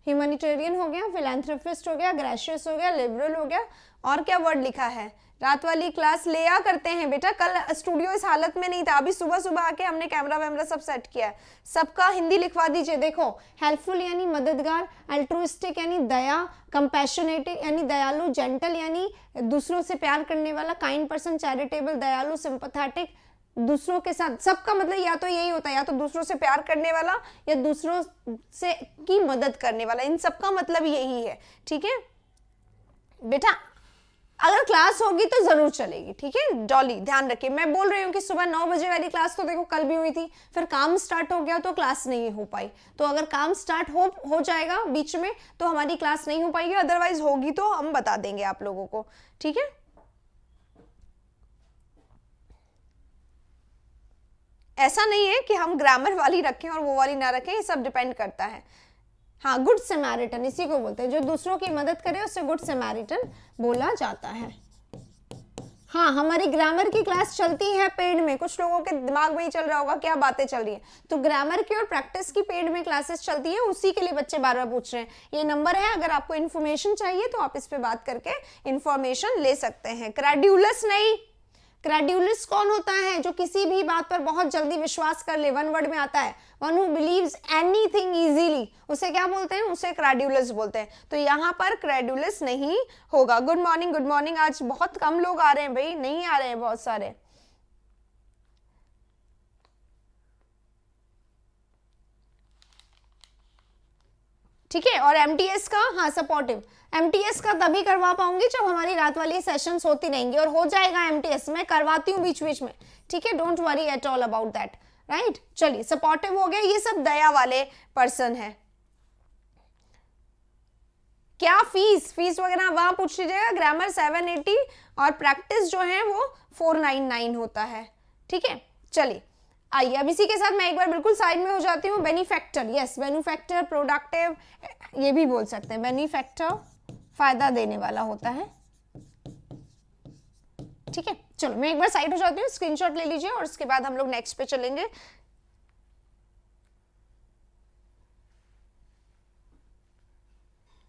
ह्यूमैनिटेरियन हो गया, फिलैंथ्रोपिस्ट हो गया, ग्रेशियस हो गया, लिबरल हो गया। और क्या वर्ड लिखा है? रात वाली क्लास ले आ करते हैं बेटा, कल स्टूडियो इस हालत में नहीं था, अभी सुबह आके हमने कैमरा वैमरा सब सेट किया है। सबका हिंदी लिखवा दीजिए। देखो, हेल्पफुल यानी मददगार, अल्ट्रुइस्टिक यानी दया, कंपैशनेट यानी दयालु, जेंटल यानी दूसरों से प्यार करने वाला, काइंड पर्सन, चैरिटेबल, दयालु, सिंपैथेटिक, दूसरों के साथ, सबका मतलब या तो यही होता है, या तो दूसरों से प्यार करने वाला या दूसरों से की मदद करने वाला, इन सबका मतलब यही है, ठीक है। बेटा अगर क्लास होगी तो जरूर चलेगी, ठीक है डॉली, ध्यान रखिए। मैं बोल रही हूँ कि सुबह 9 बजे वाली क्लास तो देखो कल भी हुई थी, फिर काम स्टार्ट हो गया तो क्लास नहीं हो पाई। तो अगर काम स्टार्ट हो जाएगा बीच में तो हमारी क्लास नहीं हो पाएगी, अदरवाइज होगी तो हम बता देंगे आप लोगों को, ठीक है। ऐसा नहीं है कि हम ग्रामर वाली रखें और वो वाली ना रखें, ये सब डिपेंड करता है। हाँ, गुड समैरिटन इसी को बोलते हैं, जो दूसरों की मदद करे उसे गुड समैरिटन बोला जाता है। हाँ, हमारी ग्रामर की क्लास चलती है पेड में। कुछ लोगों के दिमाग में ही चल रहा होगा क्या बातें चल रही है, तो ग्रामर की और प्रैक्टिस की पेड में क्लासेस चलती है, उसी के लिए बच्चे बार बार पूछ रहे हैं। ये नंबर है, अगर आपको इन्फॉर्मेशन चाहिए तो आप इस पे बात करके इन्फॉर्मेशन ले सकते हैं। क्रेड्यूलस नहीं, क्रेड्यूलस कौन होता है? जो किसी भी बात पर बहुत जल्दी विश्वास कर ले, वन वर्ड में आता है, one who believes anything easily, उसे क्या बोलते हैं? उसे क्रेड्यूलस बोलते हैं। तो यहाँ पर क्रेड्यूलस नहीं होगा। Good morning, good morning. आज बहुत कम लोग आ रहे हैं भाई, नहीं आ रहे हैं बहुत सारे। ठीक है, और एमटीएस का, हाँ सपोर्टिव, एमटीएस का तभी करवा पाऊंगी जब हमारी रात वाली सेशंस होती रहेंगी, और हो जाएगा एमटीएस, मैं करवाती हूँ बीच बीच में, ठीक है, don't worry at all about that, right. चलिए, सपोर्टिव हो गया, ये सब दया वाले पर्सन है। क्या फीस वगैरह वहां पूछ लीजिएगा। ग्रामर 780 और प्रैक्टिस जो है वो 499 होता है, ठीक है। चलिए आइए, अब इसी के साथ मैं एक बार बिल्कुल साइड में हो जाती हूँ। बेनिफैक्टर, यस बेनिफैक्टर, प्रोडक्टिव, ये भी बोल सकते हैं। बेनिफैक्टर फायदा देने वाला होता है, ठीक है। चलो मैं एक बार साइड हो जाती हूँ, स्क्रीनशॉट ले लीजिए और उसके बाद हम लोग नेक्स्ट पे चलेंगे।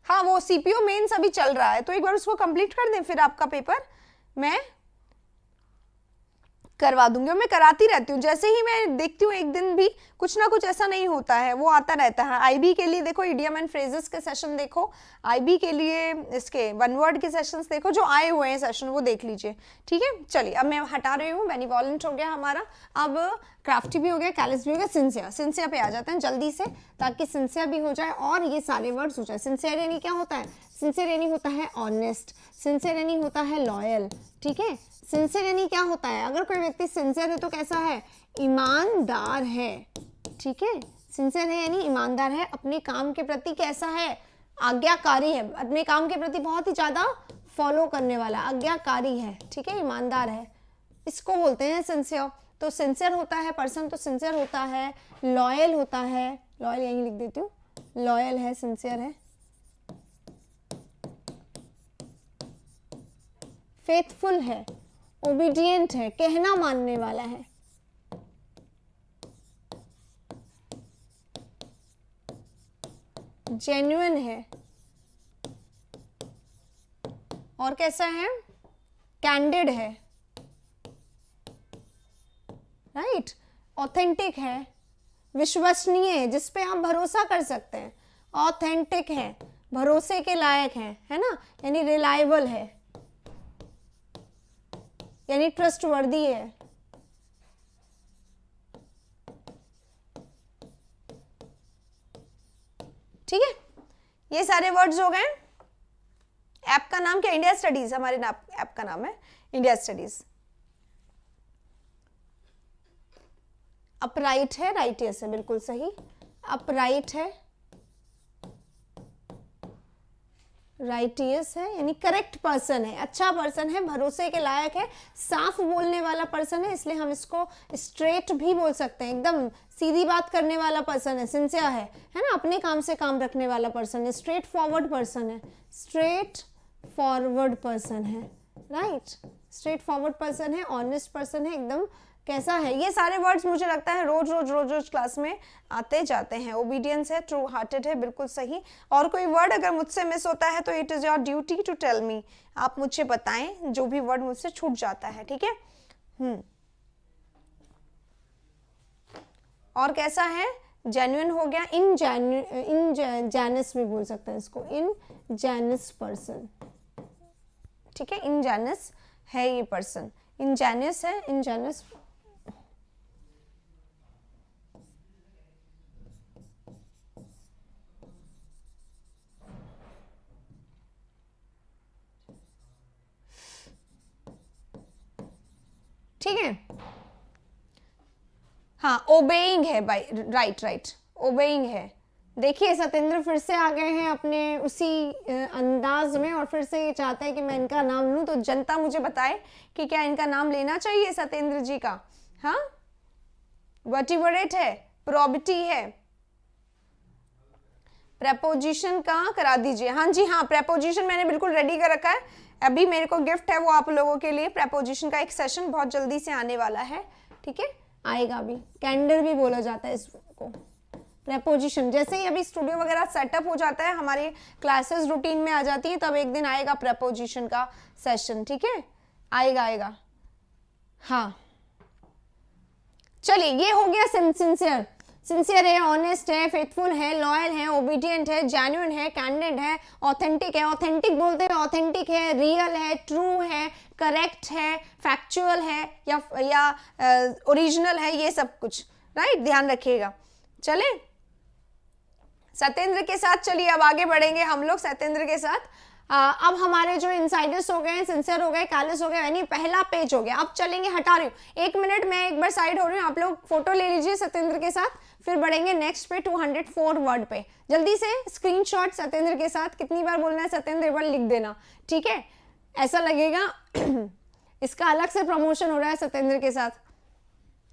हाँ, वो सीपीओ मेंस अभी चल रहा है, तो एक बार उसको कंप्लीट कर दें, फिर आपका पेपर मैं करवा दूंगी। और मैं कराती रहती हूँ, जैसे ही मैं देखती हूँ एक दिन भी कुछ ना कुछ ऐसा नहीं होता है, वो आता रहता है। आईबी के लिए देखो, इडियम एंड फ्रेजेस के सेशन देखो, आईबी के लिए इसके वन वर्ड के सेशंस देखो, जो आए हुए हैं सेशन वो देख लीजिए, ठीक है। चलिए अब मैं हटा रही हूँ, बेनिवॉलेंट हो गया हमारा, अब क्राफ्टी भी हो गया, कैलिस भी हो गया, सिंसियर। सिंसियर पे आ जाते हैं जल्दी से, ताकि सिंसियर भी हो जाए और ये सारे वर्ड्स हो जाए। सिंसियर यानी क्या होता है? सिंसियर यानी होता है ऑनेस्ट, सिंसियर यानी होता है लॉयल, ठीक है। सिंसियर यानी क्या होता है? अगर कोई व्यक्ति सिंसियर है तो कैसा है? ईमानदार है, ठीक है। सिंसियर है यानी ईमानदार है, अपने काम के प्रति कैसा है? आज्ञाकारी है, अपने काम के प्रति बहुत ही ज्यादा फॉलो करने वाला, आज्ञाकारी है, ठीक है, ईमानदार है, इसको बोलते हैं सिंसियर। तो सिंसियर होता है पर्सन, तो सिंसियर होता है, लॉयल होता है, लॉयल यहीं लिख देती हूँ, लॉयल है, सिंसियर है, फेथफुल है, ओबीडियंट है, कहना मानने वाला है, जेन्युइन है, और कैसा है? कैंडिड है, राइट, ऑथेंटिक है, विश्वसनीय है, जिसपे आप भरोसा कर सकते हैं, ऑथेंटिक है, भरोसे के लायक है ना, यानी रिलायबल है, यानी ट्रस्टवर्दी है, ठीक है। ये सारे वर्ड्स हो गए। ऐप का नाम क्या? इंडिया स्टडीज, हमारे ऐप का नाम है इंडिया स्टडीज। अपराइट है, राइटियस है, बिल्कुल सही, अपराइट है, राइटियस है, यानी करेक्ट पर्सन है, अच्छा पर्सन है, भरोसे के लायक है, साफ बोलने वाला पर्सन है, इसलिए हम इसको स्ट्रेट भी बोल सकते हैं, एकदम सीधी बात करने वाला पर्सन है, सिंसियर है ना, अपने काम से काम रखने वाला पर्सन है, स्ट्रेट फॉरवर्ड पर्सन है, स्ट्रेट फॉरवर्ड पर्सन है, राइट, स्ट्रेट फॉरवर्ड पर्सन है, ऑनेस्ट पर्सन है, एकदम कैसा है? ये सारे वर्ड्स मुझे लगता है रोज क्लास में आते जाते हैं। ओबीडियंस है, ट्रू हार्टेड है, बिल्कुल सही। और कोई वर्ड अगर मुझसे मिस होता है तो it is your duty to tell me, आप मुझे बताएं जो भी वर्ड मुझसे छूट जाता है, ठीक है। और कैसा है? जेन्युइन हो गया, इन जेनस भी बोल सकते हैं इसको, इन जेनस पर्सन, ठीक है, इन जेनस है ये पर्सन, इन जेनस है, इन जेनस। ठीक है। हाँ, ओबेइंग है भाई, राइट राइट, ओबेइंग है। देखिए सत्येंद्र फिर से आ गए हैं अपने उसी अंदाज में, और फिर से ये चाहते हैं कि मैं इनका नाम लूं, तो जनता मुझे बताए कि क्या इनका नाम लेना चाहिए सत्येंद्र जी का। हाँ, वर्टिब्रेट है, प्रोबेबिलिटी है, प्रेपोजिशन का करा दीजिए। हाँ जी हाँ, प्रेपोजिशन मैंने बिल्कुल रेडी कर रखा है, अभी मेरे को गिफ्ट है वो आप लोगों के लिए। प्रेपोजिशन का एक सेशन बहुत जल्दी से आने वाला है, ठीक है, आएगा भी। कैंडर भी बोला जाता है इसको, प्रेपोजिशन। जैसे ही अभी स्टूडियो वगैरह सेटअप हो जाता है, हमारी क्लासेस रूटीन में आ जाती है, तब एक दिन आएगा प्रेपोजिशन का सेशन, ठीक है, आएगा आएगा। हाँ चलिए, ये हो गया सिंसियर। सिंसियर है, ऑनेस्ट है, फेथफुल है, लॉयल है, ओबीडियंट है, जेन्युइन है, कैंडिड है, ऑथेंटिक है। ऑथेंटिक बोलते हैं, ऑथेंटिक है, रियल है, ट्रू है, करेक्ट है, फैक्चुअल है या ओरिजिनल है, ये सब कुछ, राइट, ध्यान रखिएगा। चले सत्येंद्र के साथ, चलिए अब आगे बढ़ेंगे हम लोग सत्येंद्र के साथ। अब हमारे जो इनसाइडर्स हो गए, सिंसियर हो गए, कैलस हो गए, यानी पहला पेज हो गया। अब चलेंगे, हटा रही हूँ 1 मिनट, मैं एक बार साइड हो रही हूँ, आप लोग फोटो ले लीजिए सत्येंद्र के साथ, फिर बढ़ेंगे नेक्स्ट पे 204 वर्ड पे। जल्दी से स्क्रीनशॉट सत्येंद्र के साथ, कितनी बार बोलना है सत्येंद्र एक बार लिख देना, ठीक है, ऐसा लगेगा इसका अलग से प्रमोशन हो रहा है सत्येंद्र के साथ।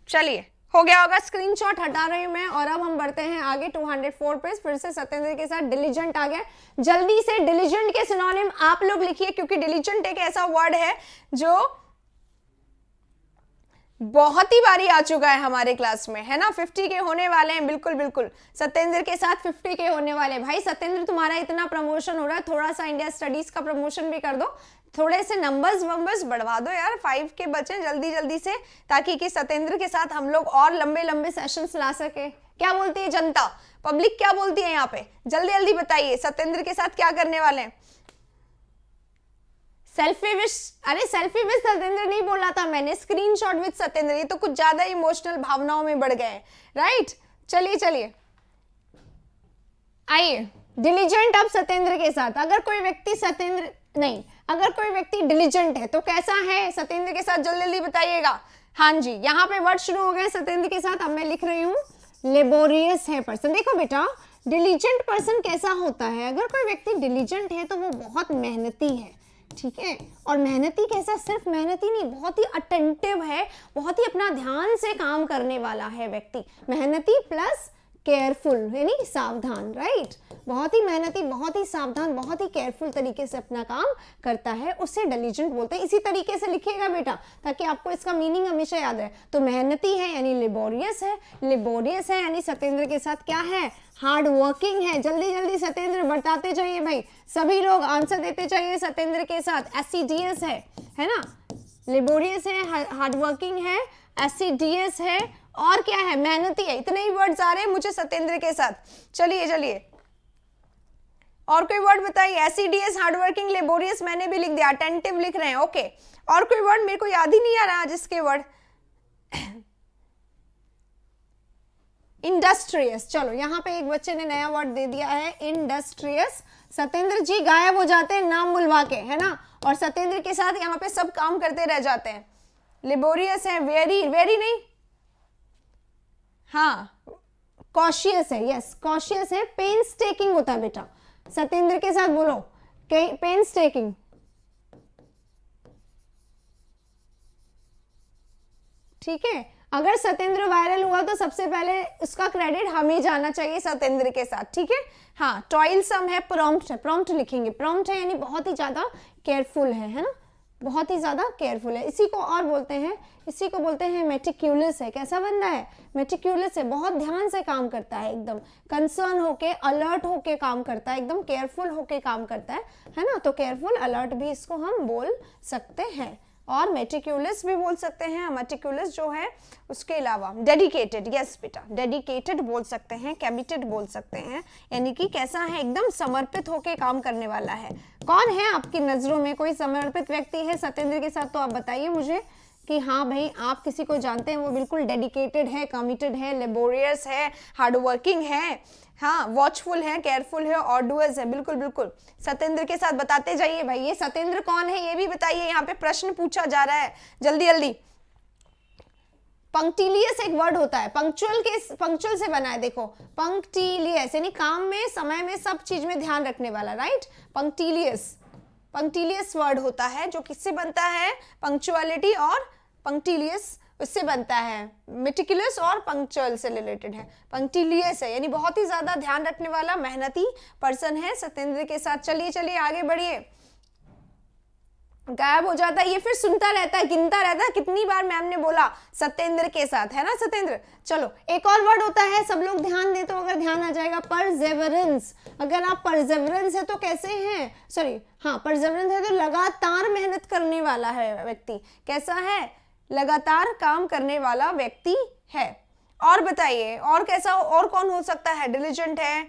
चलिए, हो गया होगा, स्क्रीनशॉट हटा रही हूं मैं, और अब हम बढ़ते हैं आगे 204 पे। फिर से सत्येंद्र के साथ डिलीजेंट आ गया। जल्दी से डिलीजेंट के सिनोनिम आप लोग लिखिए, क्योंकि डिलीजेंट एक ऐसा वर्ड है जो बहुत ही बारी आ चुका है हमारे क्लास में, है ना। 50 के होने वाले हैं, बिल्कुल बिल्कुल सत्येंद्र के साथ 50 के होने वाले। भाई सत्येंद्र, तुम्हारा इतना प्रमोशन हो रहा है, थोड़ा सा इंडिया स्टडीज का प्रमोशन भी कर दो, थोड़े से नंबर्स बढ़वा दो यार, 5 के बचे जल्दी जल्दी से, ताकि कि सत्येंद्र के साथ हम लोग और लंबे लंबे सेशंस ला सके। क्या बोलती है जनता, पब्लिक क्या बोलती है यहाँ पे, जल्दी जल्दी बताइए, सत्येंद्र के साथ क्या करने वाले हैं। सेल्फी विश, अरे सेल्फी विश सत्येंद्र नहीं बोला था मैंने, स्क्रीनशॉट विद सत्येंद्र, ये तो कुछ ज्यादा इमोशनल भावनाओं में बढ़ गए, राइट। चलिए चलिए, आइए डिलीजेंट अब सत्येंद्र के साथ। अगर कोई व्यक्ति सत्येंद्र नहीं, अगर कोई व्यक्ति डिलीजेंट है तो कैसा है सत्येंद्र के साथ, जल्दी जल्दी बताइएगा। हाँ जी, यहाँ पे वर्ड शुरू हो गए सत्येंद्र के साथ। अब मैं लिख रही हूँ लेबोरियस है पर्सन। देखो बेटा, डिलीजेंट पर्सन कैसा होता है, अगर कोई व्यक्ति डिलीजेंट है तो वो बहुत मेहनती है, ठीक है। और मेहनती कैसा, सिर्फ मेहनती नहीं, बहुत ही अटेंटिव है, बहुत ही अपना ध्यान से काम करने वाला है व्यक्ति। मेहनती प्लस केयरफुल, यानी सावधान, राइट। बहुत ही मेहनती, बहुत ही सावधान, बहुत ही केयरफुल तरीके से अपना काम करता है, उसे डिलीजेंट बोलते हैं। इसी तरीके से लिखिएगा बेटा, ताकि आपको इसका मीनिंग हमेशा याद रहे। तो मेहनती है यानी लेबोरियस है, लेबोरियस है यानी सत्येंद्र के साथ क्या है, हार्ड वर्किंग है। जल्दी जल्दी सत्येंद्र बताते जाइए भाई, सभी लोग आंसर देते जाइए सत्येंद्र के साथ। एसिडियस है ना, लेबोरियस है, हार्ड वर्किंग है, एसिडियस है, और क्या है, मेहनती है। इतने ही वर्ड्स आ रहे हैं मुझे सत्येंद्र के साथ। चलिए चलिए, और कोई वर्ड बताइए। एसिडियस, हार्डवर्किंग, लेबोरियस मैंने भी लिख दिया, अटेंटिव लिख रहे हैं, ओके। और कोई वर्ड मेरे को याद ही नहीं आ रहा आज इसके वर्ड। इंडस्ट्रियस, चलो यहाँ पे एक बच्चे ने नया वर्ड दे दिया है, इंडस्ट्रियस। सत्येंद्र जी गायब हो जाते हैं नाम बुलवा के, है ना, और सत्येंद्र के साथ यहाँ पे सब काम करते रह जाते हैं। लेबोरियस है, वेरी वेरी नहीं, हाँ कॉशियस है, यस कॉशियस है, पेन्स टेकिंग होता है बेटा। सत्येंद्र के साथ बोलो, पेन्स टेकिंग, ठीक है। अगर सत्येंद्र वायरल हुआ तो सबसे पहले उसका क्रेडिट हमें जाना चाहिए सत्येंद्र के साथ, ठीक है। हाँ, टॉयलसम है, प्रॉम्प्ट है, प्रॉम्प्ट लिखेंगे, प्रॉम्प्ट है यानी बहुत ही ज्यादा केयरफुल है ना, बहुत ही ज्यादा केयरफुल है। इसी को और बोलते हैं, इसी को बोलते हैं मेटिक्यूलस है। कैसा बंदा है, मेटिक्यूलस है, बहुत ध्यान से काम करता है, एकदम कंसर्न होके, अलर्ट होके काम करता है, एकदम केयरफुल होके काम करता है ना। तो केयरफुल, अलर्ट भी इसको हम बोल सकते हैं, और मेटिक्यूलस भी बोल सकते हैं। मेटिक्यूलस जो है, उसके अलावा डेडिकेटेड, यस बेटा, डेडिकेटेड बोल सकते हैं, कमिटेड बोल सकते हैं, यानी कि कैसा है, एकदम समर्पित होके काम करने वाला है। कौन है आपकी नजरों में कोई समर्पित व्यक्ति है सत्येंद्र के साथ, तो आप बताइए मुझे कि हाँ भाई आप किसी को जानते हैं वो बिल्कुल डेडिकेटेड है, कमिटेड है, लेबोरियस है, हार्डवर्किंग है, हाँ वॉचफुल है, केयरफुल है, ऑर्डुअस है, बिल्कुल बिल्कुल। सत्येंद्र के साथ बताते जाइए भाई, ये सत्येंद्र कौन है ये भी बताइए, यहाँ पे प्रश्न पूछा जा रहा है, जल्दी जल्दी। पंक्टिलियस एक वर्ड होता है, पंक्चुअल से बना है, देखो पंक्टिलियस यानी काम में, समय में, सब चीज में ध्यान रखने वाला, राइट। पंक्टिलियस वर्ड होता है जो किससे बनता है, पंक्चुअलिटी और पंक्टिलियस उससे बनता है, मेटिकुलस और पंक्चुअल से रिलेटेड है। पंक्टिलियस है यानी बहुत ही ज्यादा ध्यान रखने वाला मेहनती पर्सन है सत्येंद्र के साथ। चलिए चलिए आगे बढ़िए। गायब हो जाता है, ये फिर सुनता रहता है, गिनता रहता है, कितनी बार मैम ने बोला सत्येंद्र के साथ, है ना सत्येंद्र। चलो एक और वर्ड होता है, सब लोग ध्यान दें तो अगर ध्यान आ जाएगा, परसेवरेंस। अगर आप परसेवरेंस है तो कैसे हैं, सॉरी हाँ परसेवरेंस है तो लगातार मेहनत करने वाला है व्यक्ति। कैसा है, लगातार काम करने वाला व्यक्ति है। और बताइए और कैसा, और कौन हो सकता है, डिलिजेंट है,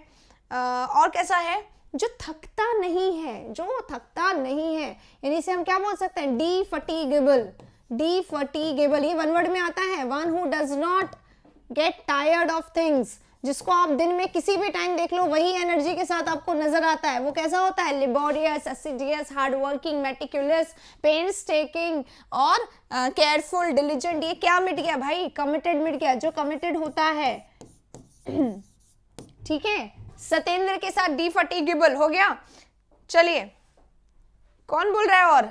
और कैसा है, जो थकता नहीं है, जो थकता नहीं है, यानी इसे हम क्या बोल सकते हैं, डिफटीगेबल। डिफटीगेबल ये वन वर्ड में आता है, one who does not get tired of things, जिसको आप दिन में किसी भी टाइम देख लो वही एनर्जी के साथ आपको नजर आता है। वो कैसा होता है, लेबोरियस, एसिडियस, हार्ड वर्किंग, मेटिकुलस, पेंसटेकिंग और केयरफुल, डिलिजेंट। ये क्या मिट गया भाई, कमिटेड मिट गया, जो कमिटेड होता है। ठीक है, सत्येंद्र के साथ डिफटीगेबल हो गया। चलिए कौन बोल रहा है, और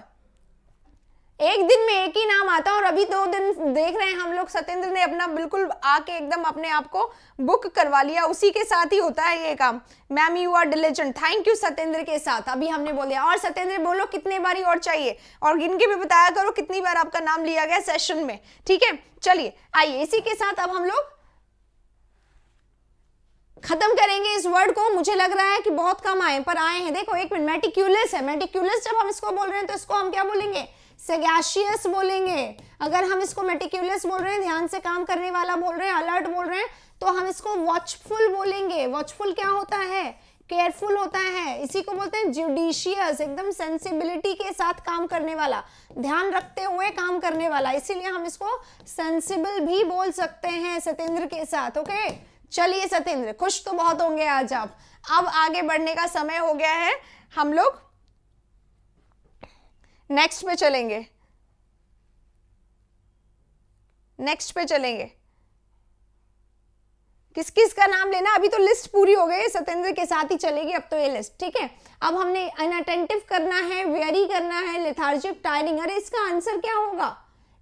एक दिन में एक ही नाम आता है और अभी 2 दिन देख रहे हैं हम लोग, सत्येंद्र ने अपना बिल्कुल आके एकदम अपने आप को बुक करवा लिया, उसी के साथ ही होता है ये काम। Ma'am you are diligent, thank you Satyendra के साथ, अभी हमने बोल दिया। और सत्येंद्र बोलो कितने बारी और चाहिए, और गिन के भी बताया करो कितनी बार आपका नाम लिया गया सेशन में, ठीक है। चलिए आइए इसी के साथ अब हम लोग खत्म करेंगे इस वर्ड को। मुझे लग रहा है कि बहुत कम आए पर आए हैं। देखो एक मिनट, मेटिकुलस है, मेटिकुलस जब हम इसको बोल रहे हैं तो इसको हम क्या बोलेंगे, सैगाशियस बोलेंगे। अगर हम इसको मेटिकुलस बोल रहे हैं, ध्यान से काम करने वाला बोल रहे हैं, अलर्ट बोल रहे हैं, तो हम इसको वॉचफुल बोलेंगे। वॉचफुल क्या होता है, केयरफुल होता है, इसी को बोलते हैं जुडिशियस, एकदम सेंसिबिलिटी के साथ काम करने वाला, ध्यान रखते हुए काम करने वाला, इसीलिए हम इसको सेंसिबल भी बोल सकते हैं सत्येंद्र के साथ। ओके चलिए सत्येंद्र, खुश तो बहुत होंगे आज आप। अब आगे बढ़ने का समय हो गया है, हम लोग नेक्स्ट पे चलेंगे, नेक्स्ट पे चलेंगे। किस किस का नाम लेना, अभी तो लिस्ट पूरी हो गई, सत्येंद्र के साथ ही चलेगी अब तो ये लिस्ट, ठीक है। अब हमने अनअटेंटिव करना है, वेरी करना है, लेथार्जिक, टायरिंग। अरे इसका आंसर क्या होगा,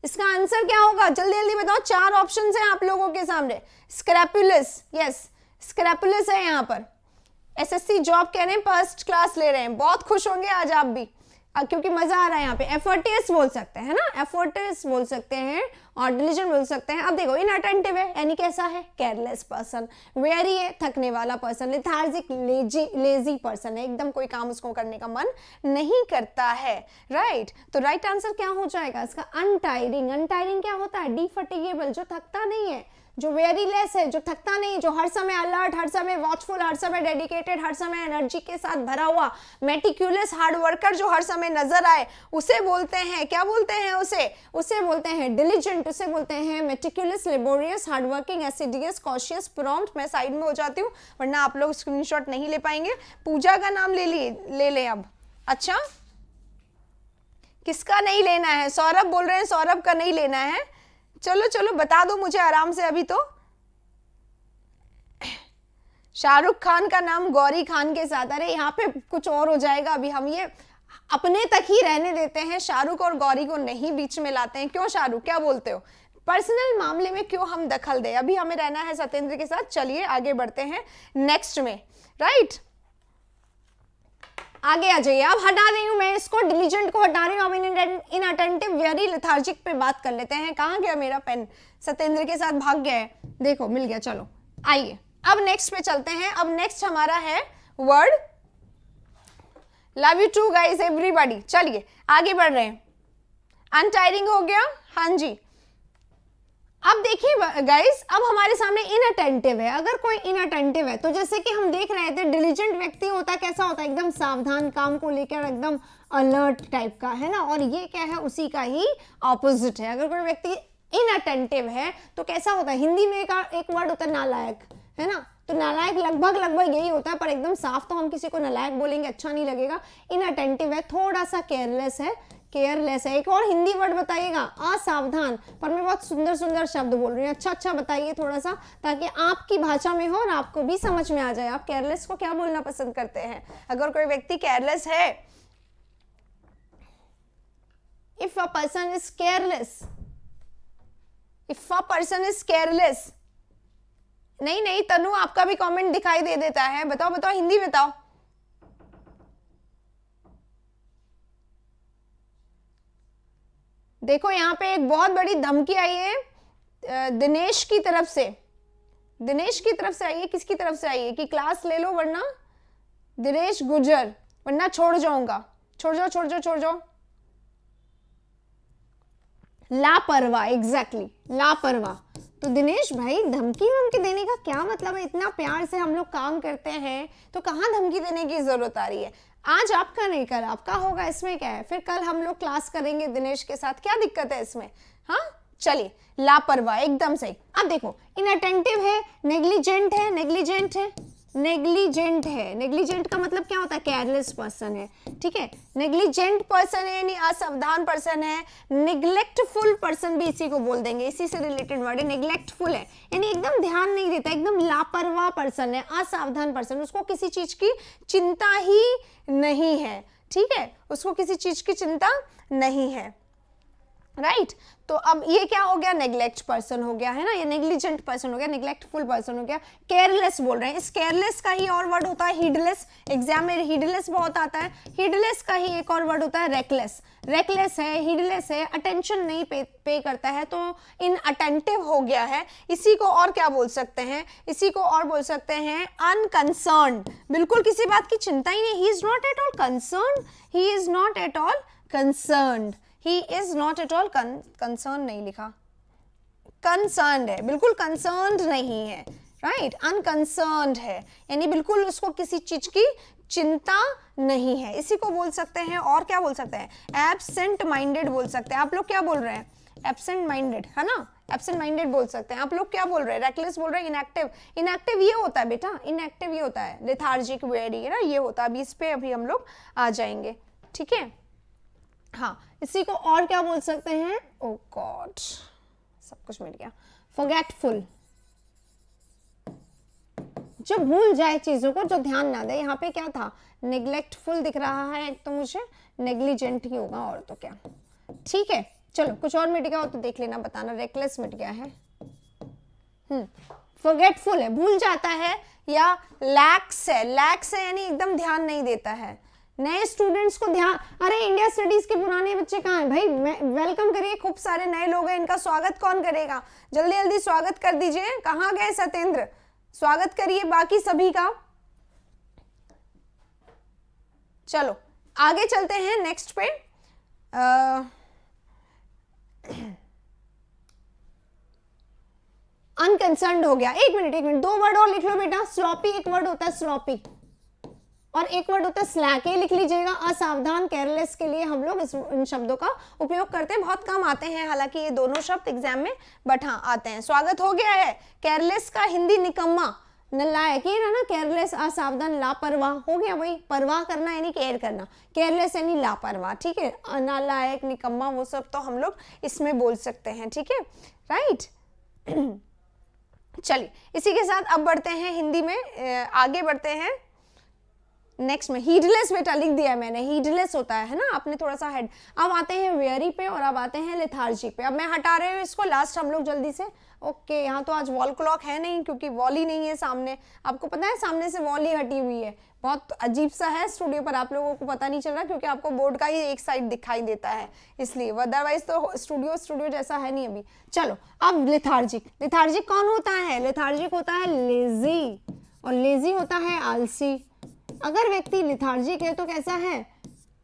इसका आंसर क्या होगा, जल्दी जल्दी बताओ। 4 ऑप्शंस हैं आप लोगों के सामने। स्क्रैपुलस, यस स्क्रैपुलस है यहाँ पर। एसएससी जॉब कह रहे हैं, फर्स्ट क्लास ले रहे हैं, बहुत खुश होंगे आज आप भी क्योंकि मजा आ रहा है यहाँ पे। एफर्टियस बोल सकते हैं ना, एफर्टियस बोल सकते हैं, और डिलीजेंट बोल सकते हैं। अब देखो इनअटेंटिव है यानी कैसा है, केयरलेस पर्सन। वेरी है, थकने वाला पर्सन। लेथार्जिक, लेजी पर्सन है, एकदम कोई काम उसको करने का मन नहीं करता है, राइट। तो राइट आंसर क्या हो जाएगा इसका, अनटायरिंग। अनटायरिंग क्या होता है, डिफटिगेबल, जो थकता नहीं है, जो वेरीलेस है, जो थकता नहीं, जो हर समय अलर्ट, हर समय वॉचफुल, हर समय डेडिकेटेड, हर समय एनर्जी के साथ भरा हुआ। मेटिकुलस, हार्ड वर्कर, जो हर समय नजर आए, उसे बोलते हैं, क्या बोलते हैं उसे बोलते हैं डिलिजेंट, उसे बोलते हैं meticulous, laborious, hard working, assiduous, cautious, prompt. मैं साइड में हो जाती हूँ वरना आप लोग स्क्रीनशॉट नहीं ले पाएंगे। पूजा का नाम ले लें अब। अच्छा किसका नहीं लेना है, सौरभ बोल रहे हैं, सौरभ का नहीं लेना है। चलो चलो बता दो मुझे आराम से अभी तो। शाहरुख खान का नाम गौरी खान के साथ, अरे यहाँ पे कुछ और हो जाएगा, अभी हम ये अपने तक ही रहने देते हैं, शाहरुख और गौरी को नहीं बीच में लाते हैं। क्यों शाहरुख, क्या बोलते हो, पर्सनल मामले में क्यों हम दखल दें, अभी हमें रहना है सत्येंद्र के साथ। चलिए आगे बढ़ते हैं नेक्स्ट में, राइट। आगे आ जाइए, अब हटा रही हूं मैं इसको, डिलीजेंट को हटा रही हूं। अब इनअटेंटिव, वेरी, लेथार्जिक पे बात कर लेते हैं। कहां गया मेरा पेन, सत्येंद्र के साथ भाग गया है, देखो मिल गया। चलो आइए अब नेक्स्ट पे चलते हैं। अब नेक्स्ट हमारा है word love you too guys everybody. चलिए आगे बढ़ रहे हैं। अनटायरिंग हो गया, हाँ जी। अब देखिए गाइस, अब हमारे सामने इनअटेंटिव है। अगर कोई इनअटेंटिव है तो जैसे कि हम देख रहे थे, डिलीजेंट व्यक्ति होता है कैसा होता है, एकदम सावधान, काम को लेकर एकदम अलर्ट टाइप का, है ना। और ये क्या है, उसी का ही ऑपोजिट है। अगर कोई व्यक्ति इनअटेंटिव है तो कैसा होता है, हिंदी में एक वर्ड होता है नालायक, है ना। तो नालायक लगभग यही होता है, पर एकदम साफ तो हम किसी को नालायक बोलेंगे अच्छा नहीं लगेगा। इनअटेंटिव है, थोड़ा सा केयरलेस है, केयरलेस है। एक और हिंदी वर्ड बताइएगा, असावधान। पर मैं बहुत सुंदर सुंदर शब्द बोल रही हूँ, अच्छा अच्छा बताइए थोड़ा सा, ताकि आपकी भाषा में हो और आपको भी समझ में आ जाए। आप केयरलेस को क्या बोलना पसंद करते हैं? अगर कोई व्यक्ति केयरलेस है, if a person is careless, if a person is careless. नहीं नहीं तनु, आपका भी कमेंट दिखाई दे देता है, बताओ बताओ, हिंदी बताओ। देखो यहाँ पे एक बहुत बड़ी धमकी आई है दिनेश की तरफ से। दिनेश की तरफ से आई है, किसकी तरफ से आई है कि क्लास ले लो वरना, दिनेश गुजर, वरना छोड़ जाऊंगा। छोड़ जाओ छोड़ जाओ छोड़ जाओ। लापरवाह, एग्जैक्टली लापरवाह। तो दिनेश भाई, धमकी वमकी देने का क्या मतलब है? इतना प्यार से हम लोग काम करते हैं तो कहाँ धमकी देने की जरूरत आ रही है? आज आपका नहीं, कल आपका होगा, इसमें क्या है? फिर कल हम लोग क्लास करेंगे दिनेश के साथ, क्या दिक्कत है इसमें? हाँ चलिए, लापरवाह एकदम सही। अब देखो, इनअटेंटिव है, नेग्लिजेंट है, नेग्लिजेंट है, नेग्लिजेंट है। नेग्लिजेंट का मतलब क्या होता है? केयरलेस पर्सन है, ठीक है। नेग्लिजेंट पर्सन है यानी असावधान पर्सन है। निग्लेक्टफुल पर्सन भी इसी को बोल देंगे, इसी से रिलेटेड वर्ड है। निग्लेक्टफुल है यानी एकदम ध्यान नहीं देता, एकदम लापरवाह पर्सन है, असावधान पर्सन, उसको किसी चीज की चिंता ही नहीं है, ठीक है, उसको किसी चीज की चिंता नहीं है, राइट। तो अब ये क्या हो गया? नेग्लेक्ट पर्सन हो गया, है ना, ये नेग्लिजेंट पर्सन हो गया, नेग्लेक्टफुल पर्सन हो गया। केयरलेस बोल रहे हैं, इस केयरलेस का ही और वर्ड होता है हीडलेस। एग्जाम में हीडलेस बहुत आता है। हीडलेस का ही एक और वर्ड होता है रेकलेस। रेकलेस है, हीडलेस है, अटेंशन नहीं पे करता है, तो इनअटेंटिव हो गया है। इसी को और क्या बोल सकते हैं? इसी को और बोल सकते हैं अनकंसर्न्ड, बिल्कुल किसी बात की चिंता ही नहीं। He is not at all concerned, he is not at all concerned, he is not at all concern नहीं लिखा, कंसर्न्ड है, बिल्कुल कंसर्न्ड नहीं है, राइट, अनकंसर्न्ड है, यानी बिल्कुल उसको किसी चीज की चिंता नहीं है। इसी को बोल सकते हैं, और क्या बोल सकते हैं? एब्सेंट माइंडेड बोल सकते हैं। आप लोग क्या बोल रहे हैं? एब्सेंट माइंडेड, है ना, एब्सेंट माइंडेड बोल सकते हैं। आप लोग क्या बोल रहे हैं? रेकलेस बोल रहे हैं। इनएक्टिव, इनएक्टिव ये होता है बेटा, इनएक्टिव ये होता है, लेथार्जिक, वेरी, है ना, ये होता है। अभी इस पे अभी हम लोग आ जाएंगे, ठीक है। हाँ, इसी को और क्या बोल सकते हैं? ओ गॉड, सब कुछ मिट गया। फॉरगेटफुल, जो भूल जाए चीजों को, जो ध्यान ना दे। यहाँ पे क्या था? नेग्लेक्टफुल दिख रहा है, एक तो मुझे नेग्लिजेंट ही होगा, और तो क्या, ठीक है। चलो कुछ और मिट गया हो तो देख लेना, बताना। रेकलेस मिट गया है, फॉरगेटफुल है, भूल जाता है, या लैक्स है, लैक्स है यानी एकदम ध्यान नहीं देता है। नए स्टूडेंट्स को ध्यान, अरे इंडिया स्टडीज के पुराने बच्चे कहाँ हैं भाई? वेलकम करिए, खूब सारे नए लोग हैं, इनका स्वागत कौन करेगा? जल्दी जल्दी स्वागत कर दीजिए। कहाँ गए सत्येंद्र? स्वागत करिए बाकी सभी का। चलो आगे चलते हैं नेक्स्ट पे। अनकंसर्न्ड हो गया। एक मिनट, दो वर्ड और लिख लो बेटा। स्लॉपी एक वर्ड होता है, स्लॉपी, और एक वर्ड होता है स्लैक, ये लिख लीजिएगा। असावधान, केयरलेस के लिए हम लोग इन शब्दों का उपयोग करते हैं, बहुत कम आते हैं हालांकि ये दोनों शब्द एग्जाम में, बट हाँ आते हैं। स्वागत हो गया है। केयरलेस का हिंदी निकम्मा, नालायक, ये ना, केयरलेस, असावधान, लापरवाह हो गया। वही परवाह करना यानी केयर करना, केयरलेस यानी लापरवाह, ठीक है। नालायक, निकम्मा, वो सब तो हम लोग इसमें बोल सकते हैं, ठीक है, राइट। चलिए इसी के साथ अब बढ़ते हैं हिंदी में, आगे बढ़ते हैं नेक्स्ट में। हीडलेस बेटा लिख दिया है मैंने, हीडलेस होता है ना, आपने थोड़ा सा हेड। अब आते हैं वेरी पे, और अब आते हैं लेथार्जिक पे। अब मैं हटा रही हूँ इसको, लास्ट हम लोग जल्दी से। ओके, यहाँ तो आज वॉल क्लॉक है नहीं, क्योंकि वॉल ही नहीं है सामने। आपको पता है सामने से वॉल ही हटी हुई है, बहुत अजीब सा है स्टूडियो पर, आप लोगों को पता नहीं चल रहा क्योंकि आपको बोर्ड का ही एक साइड दिखाई देता है, इसलिए। अदरवाइज तो स्टूडियो जैसा है नहीं अभी। चलो अब लेथार्जिक। लेथार्जिक कौन होता है? लेथार्जिक होता है लेजी, और लेजी होता है आलसी। अगर व्यक्ति लिथार्जिक है तो कैसा है?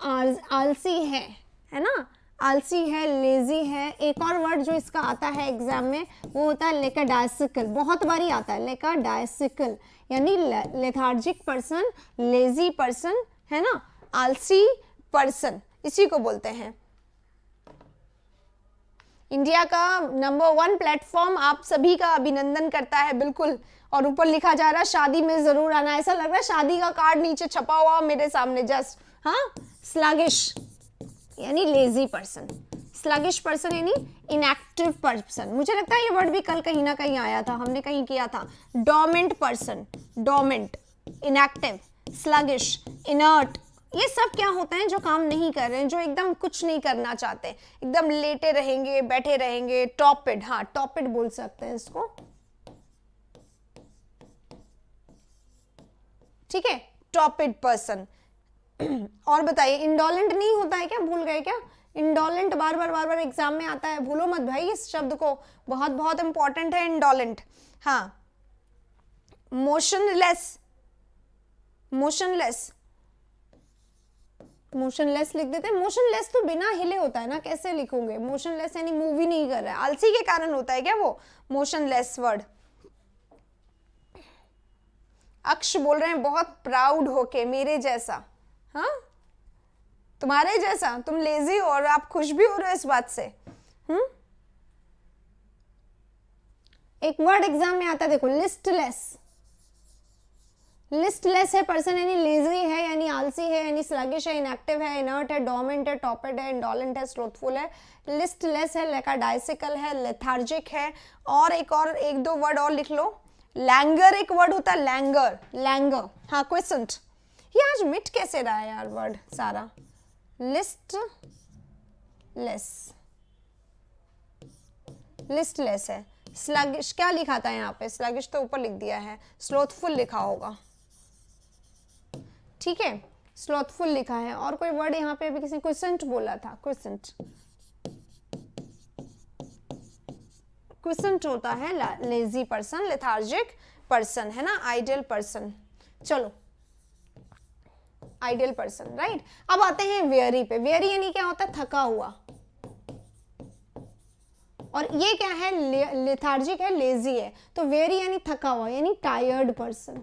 आलसी है ना, आलसी है, लेजी है। एक और वर्ड जो इसका आता है एग्जाम में वो होता है लेकाडायसिकल, बहुत बारी आता है लेकाडायसिकल, यानी लेथार्जिक पर्सन, लेजी पर्सन, है ना, आलसी पर्सन, इसी को बोलते हैं। इंडिया का नंबर 1 प्लेटफॉर्म आप सभी का अभिनंदन करता है, बिल्कुल। और ऊपर लिखा जा रहा है शादी में जरूर आना, ऐसा लग रहा है शादी का कार्ड नीचे छपा हुआ मेरे सामने जस्ट। हाँ, स्लगिश, यानी लेजी पर्सन, स्लगिश पर्सन यानी इनएक्टिव पर्सन। मुझे लगता है ये वर्ड भी कल कहीं ना कहीं आया था, हमने कहीं किया था। डोमेंट पर्सन, डोमेंट, इनएक्टिव, स्लगिश, इनर्ट, ये सब क्या होता है? जो काम नहीं कर रहे हैं, जो एकदम कुछ नहीं करना चाहते, एकदम लेटे रहेंगे, बैठे रहेंगे। टॉपिड, हाँ टॉपिड बोल सकते हैं इसको, ठीक है, टॉपिड पर्सन। और बताइए, इंडोलेंट नहीं होता है क्या? भूल गए क्या? इंडोलेंट बार बार एग्जाम में आता है, भूलो मत भाई इस शब्द को, बहुत बहुत इंपॉर्टेंट है इंडोलेंट। हाँ, मोशनलेस, मोशनलेस, मोशनलेस लिख देते हैं। मोशनलेस तो बिना हिले होता है ना, कैसे लिखोगे? मोशनलेस यानी मूवी नहीं कर रहा है, आलसी के कारण होता है क्या वो मोशनलेस वर्ड? अक्ष बोल रहे हैं बहुत प्राउड होके, मेरे जैसा, हाँ तुम्हारे जैसा, तुम लेजी हो और आप खुश भी हो रहे हो इस बात से। एक वर्ड एग्जाम में आता है, देखो, लिस्टलेस। लिस्टलेस है पर्सन यानी लेजी है, यानी आलसी है, यानी स्लगिश है, इनएक्टिव है, इनर्ट है, डोमेंट है, टॉपिड है, इंडोलेंट है, स्लोथफुल है। लिस्टलेस है, लेथार्जिकल है, लेथार्जिक है। और एक दो वर्ड और लिख लो। लैंगर एक वर्ड होता है, लैंगर, लैंगर, हाँ क्विसेंट। ये आज मिट कैसे रहा है यार वर्ड सारा? लिस्टलेस, लिस्टलेस है। स्लगिश क्या लिखा था यहाँ पे? स्लगिश तो ऊपर लिख दिया है, स्लोथफुल लिखा होगा, ठीक है, स्लोथफुल लिखा है। और कोई वर्ड यहाँ पे अभी किसी क्विसेंट बोला था, क्विसेंट, क्विसेंट होता है लेजी पर्सन, लेथार्जिक पर्सन, है ना, आइडियल पर्सन। चलो, आइडियल पर्सन, राइट। अब आते हैं वेरी पे। वेरी यानी क्या होता है? थका हुआ। और ये क्या है? लेथार्जिक है, लेजी है। तो वेरी यानी थका हुआ, यानी टायर्ड पर्सन,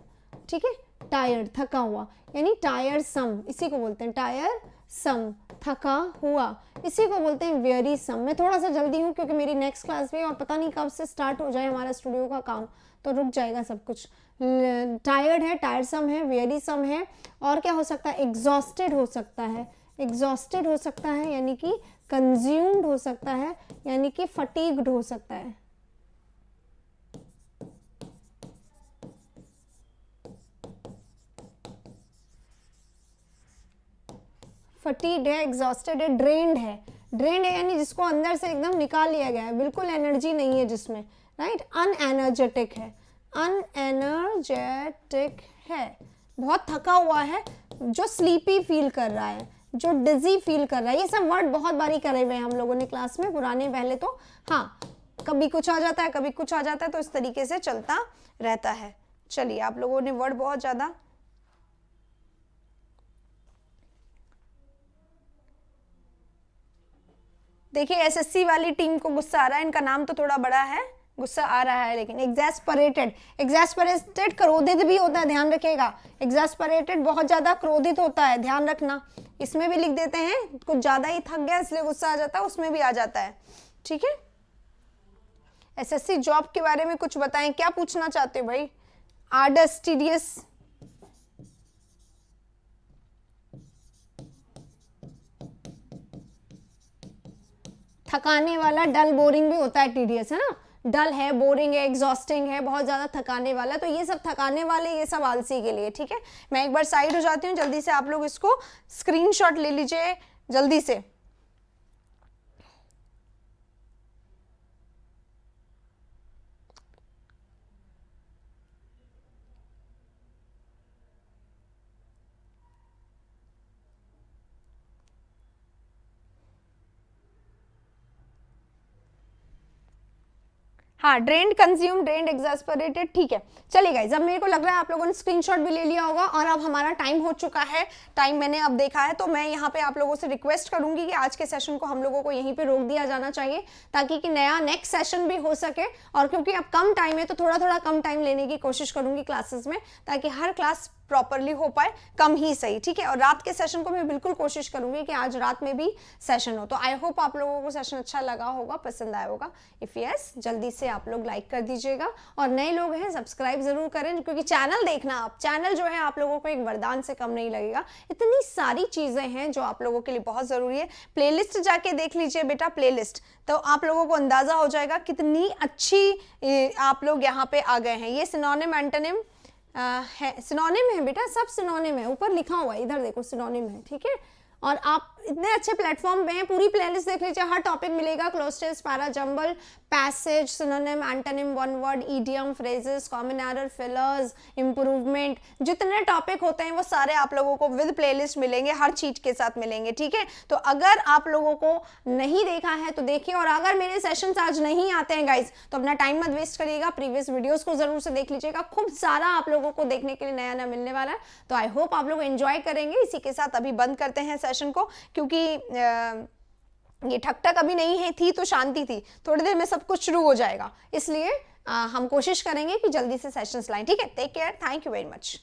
ठीक है, टायर्ड, थका हुआ, यानी टायर्ड सम, इसी को बोलते हैं टायर सम, थका हुआ, इसी को बोलते हैं वेरी सम। मैं थोड़ा सा जल्दी हूँ क्योंकि मेरी नेक्स्ट क्लास भी, और पता नहीं कब से स्टार्ट हो जाए हमारा स्टूडियो का काम, तो रुक जाएगा सब कुछ। टायर्ड है, टायरसम है, वेरी सम है। और क्या हो सकता है? एग्जॉस्टेड हो सकता है, एग्जॉस्टेड हो सकता है, यानी कि कंज्यूम्ड हो सकता है, यानी कि फटीग्ड हो सकता है। फटीग्ड है, एग्जॉस्टेड है, ड्रेन्ड है। ड्रेन्ड है यानी जिसको अंदर से एकदम निकाल लिया गया है, बिल्कुल एनर्जी नहीं है जिसमें, राइट। अनएनर्जेटिक है, अनएनर्जेटिक है, बहुत थका हुआ है, जो स्लीपी फील कर रहा है, जो डिजी फील कर रहा है। ये सब वर्ड बहुत बारी करे हुए हैं हम लोगों ने क्लास में, पुराने पहले तो, हाँ कभी कुछ आ जाता है, कभी कुछ आ जाता है, तो इस तरीके से चलता रहता है। चलिए, आप लोगों ने वर्ड बहुत ज्यादा, देखिए एसएससी वाली टीम को गुस्सा आ रहा है, इनका नाम तो थोड़ा बड़ा है, गुस्सा आ रहा है, लेकिन एग्जैस्परेटेड, एग्जैस्परेटेड क्रोधित भी होता है, ध्यान रखिएगा। एग्जैस्परेटेड बहुत ज्यादा क्रोधित होता है, ध्यान रखना। इसमें भी लिख देते हैं, कुछ ज्यादा ही थक गया इसलिए गुस्सा आ जाता है, उसमें भी आ जाता है, ठीक है। एसएससी जॉब के बारे में कुछ बताएं, क्या पूछना चाहते हो भाई? आर्डस, टीडियस, थकाने वाला, डल, बोरिंग भी होता है टीडियस, है ना। डल है, बोरिंग है, एग्जॉस्टिंग है, बहुत ज्यादा थकाने वाला, तो ये सब थकाने वाले, ये सब आलसी के लिए, ठीक है। मैं एक बार साइड हो जाती हूँ, जल्दी से आप लोग इसको स्क्रीनशॉट ले लीजिए जल्दी से। हाँ, ड्रेन्ड, कंज्यूम, ड्रेन्ड, एग्जैस्परेटेड, ठीक है। चलिए गाइस, अब मेरे को लग रहा है आप लोगों ने स्क्रीनशॉट भी ले लिया होगा, और अब हमारा टाइम हो चुका है, टाइम मैंने अब देखा है, तो मैं यहाँ पे आप लोगों से रिक्वेस्ट करूंगी कि आज के सेशन को हम लोगों को यहीं पे रोक दिया जाना चाहिए, ताकि कि नया नेक्स्ट सेशन भी हो सके। और क्योंकि अब कम टाइम है, तो थोड़ा थोड़ा कम टाइम लेने की कोशिश करूंगी क्लासेस में, ताकि हर क्लास प्रॉपरली हो पाए, कम ही सही, ठीक है। और रात के सेशन को मैं बिल्कुल कोशिश करूंगी कि आज रात में भी सेशन हो। तो आई होप आप लोगों को सेशन अच्छा लगा होगा, पसंद आया होगा। इफ यस, जल्दी से इसलिए आप लोग लाइक कर दीजिएगा, और नए लोग हैं सब्सक्राइब ज़रूर करें, क्योंकि चैनल देखना, आप चैनल जो है आप लोगों को एक वरदान से कम नहीं लगेगा। इतनी सारी चीज़ें हैं जो आप लोगों के लिए बहुत ज़रूरी है। प्लेलिस्ट जाके देख लीजिए बेटा, प्लेलिस्ट, तो आप लोगों को अंदाज़ा हो जाएगा कितनी अच्छी आप लोग यहाँ पे आ गए हैं। ये सिनोनिम एंटोनिम है, सिनोनिम है बेटा, सब सिनोनिम है, ऊपर लिखा हुआ है, इधर देखो सिनोनिम है, ठीक है। और आप इतने अच्छे प्लेटफॉर्म पे हैं, पूरी प्लेलिस्ट देख लीजिए, हर टॉपिक मिलेगा, cloze test, para, jumble, passage, synonym, antonym, one word, idiom, phrases, common error, fillers, improvement, जितने टॉपिक होते हैं वो सारे आप लोगों को विद प्लेलिस्ट मिलेंगे, हर चीज के साथ मिलेंगे, ठीक है। तो अगर आप लोगों को नहीं देखा है तो देखिए, और अगर मेरे सेशंस आज नहीं आते हैं गाइज तो अपना टाइम मत वेस्ट करिएगा, प्रीवियस वीडियोस को जरूर से देख लीजिएगा, खूब सारा आप लोगों को देखने के लिए नया नया मिलने वाला है। तो आई होप आप लोग एंजॉय करेंगे। इसी के साथ अभी बंद करते हैं सेशन को, क्योंकि ये ठक ठक अभी नहीं है, थी तो शांति थी, थोड़ी देर में सब कुछ शुरू हो जाएगा, इसलिए हम कोशिश करेंगे कि जल्दी से सेशंस लाएं, ठीक है। Take care, thank you very much.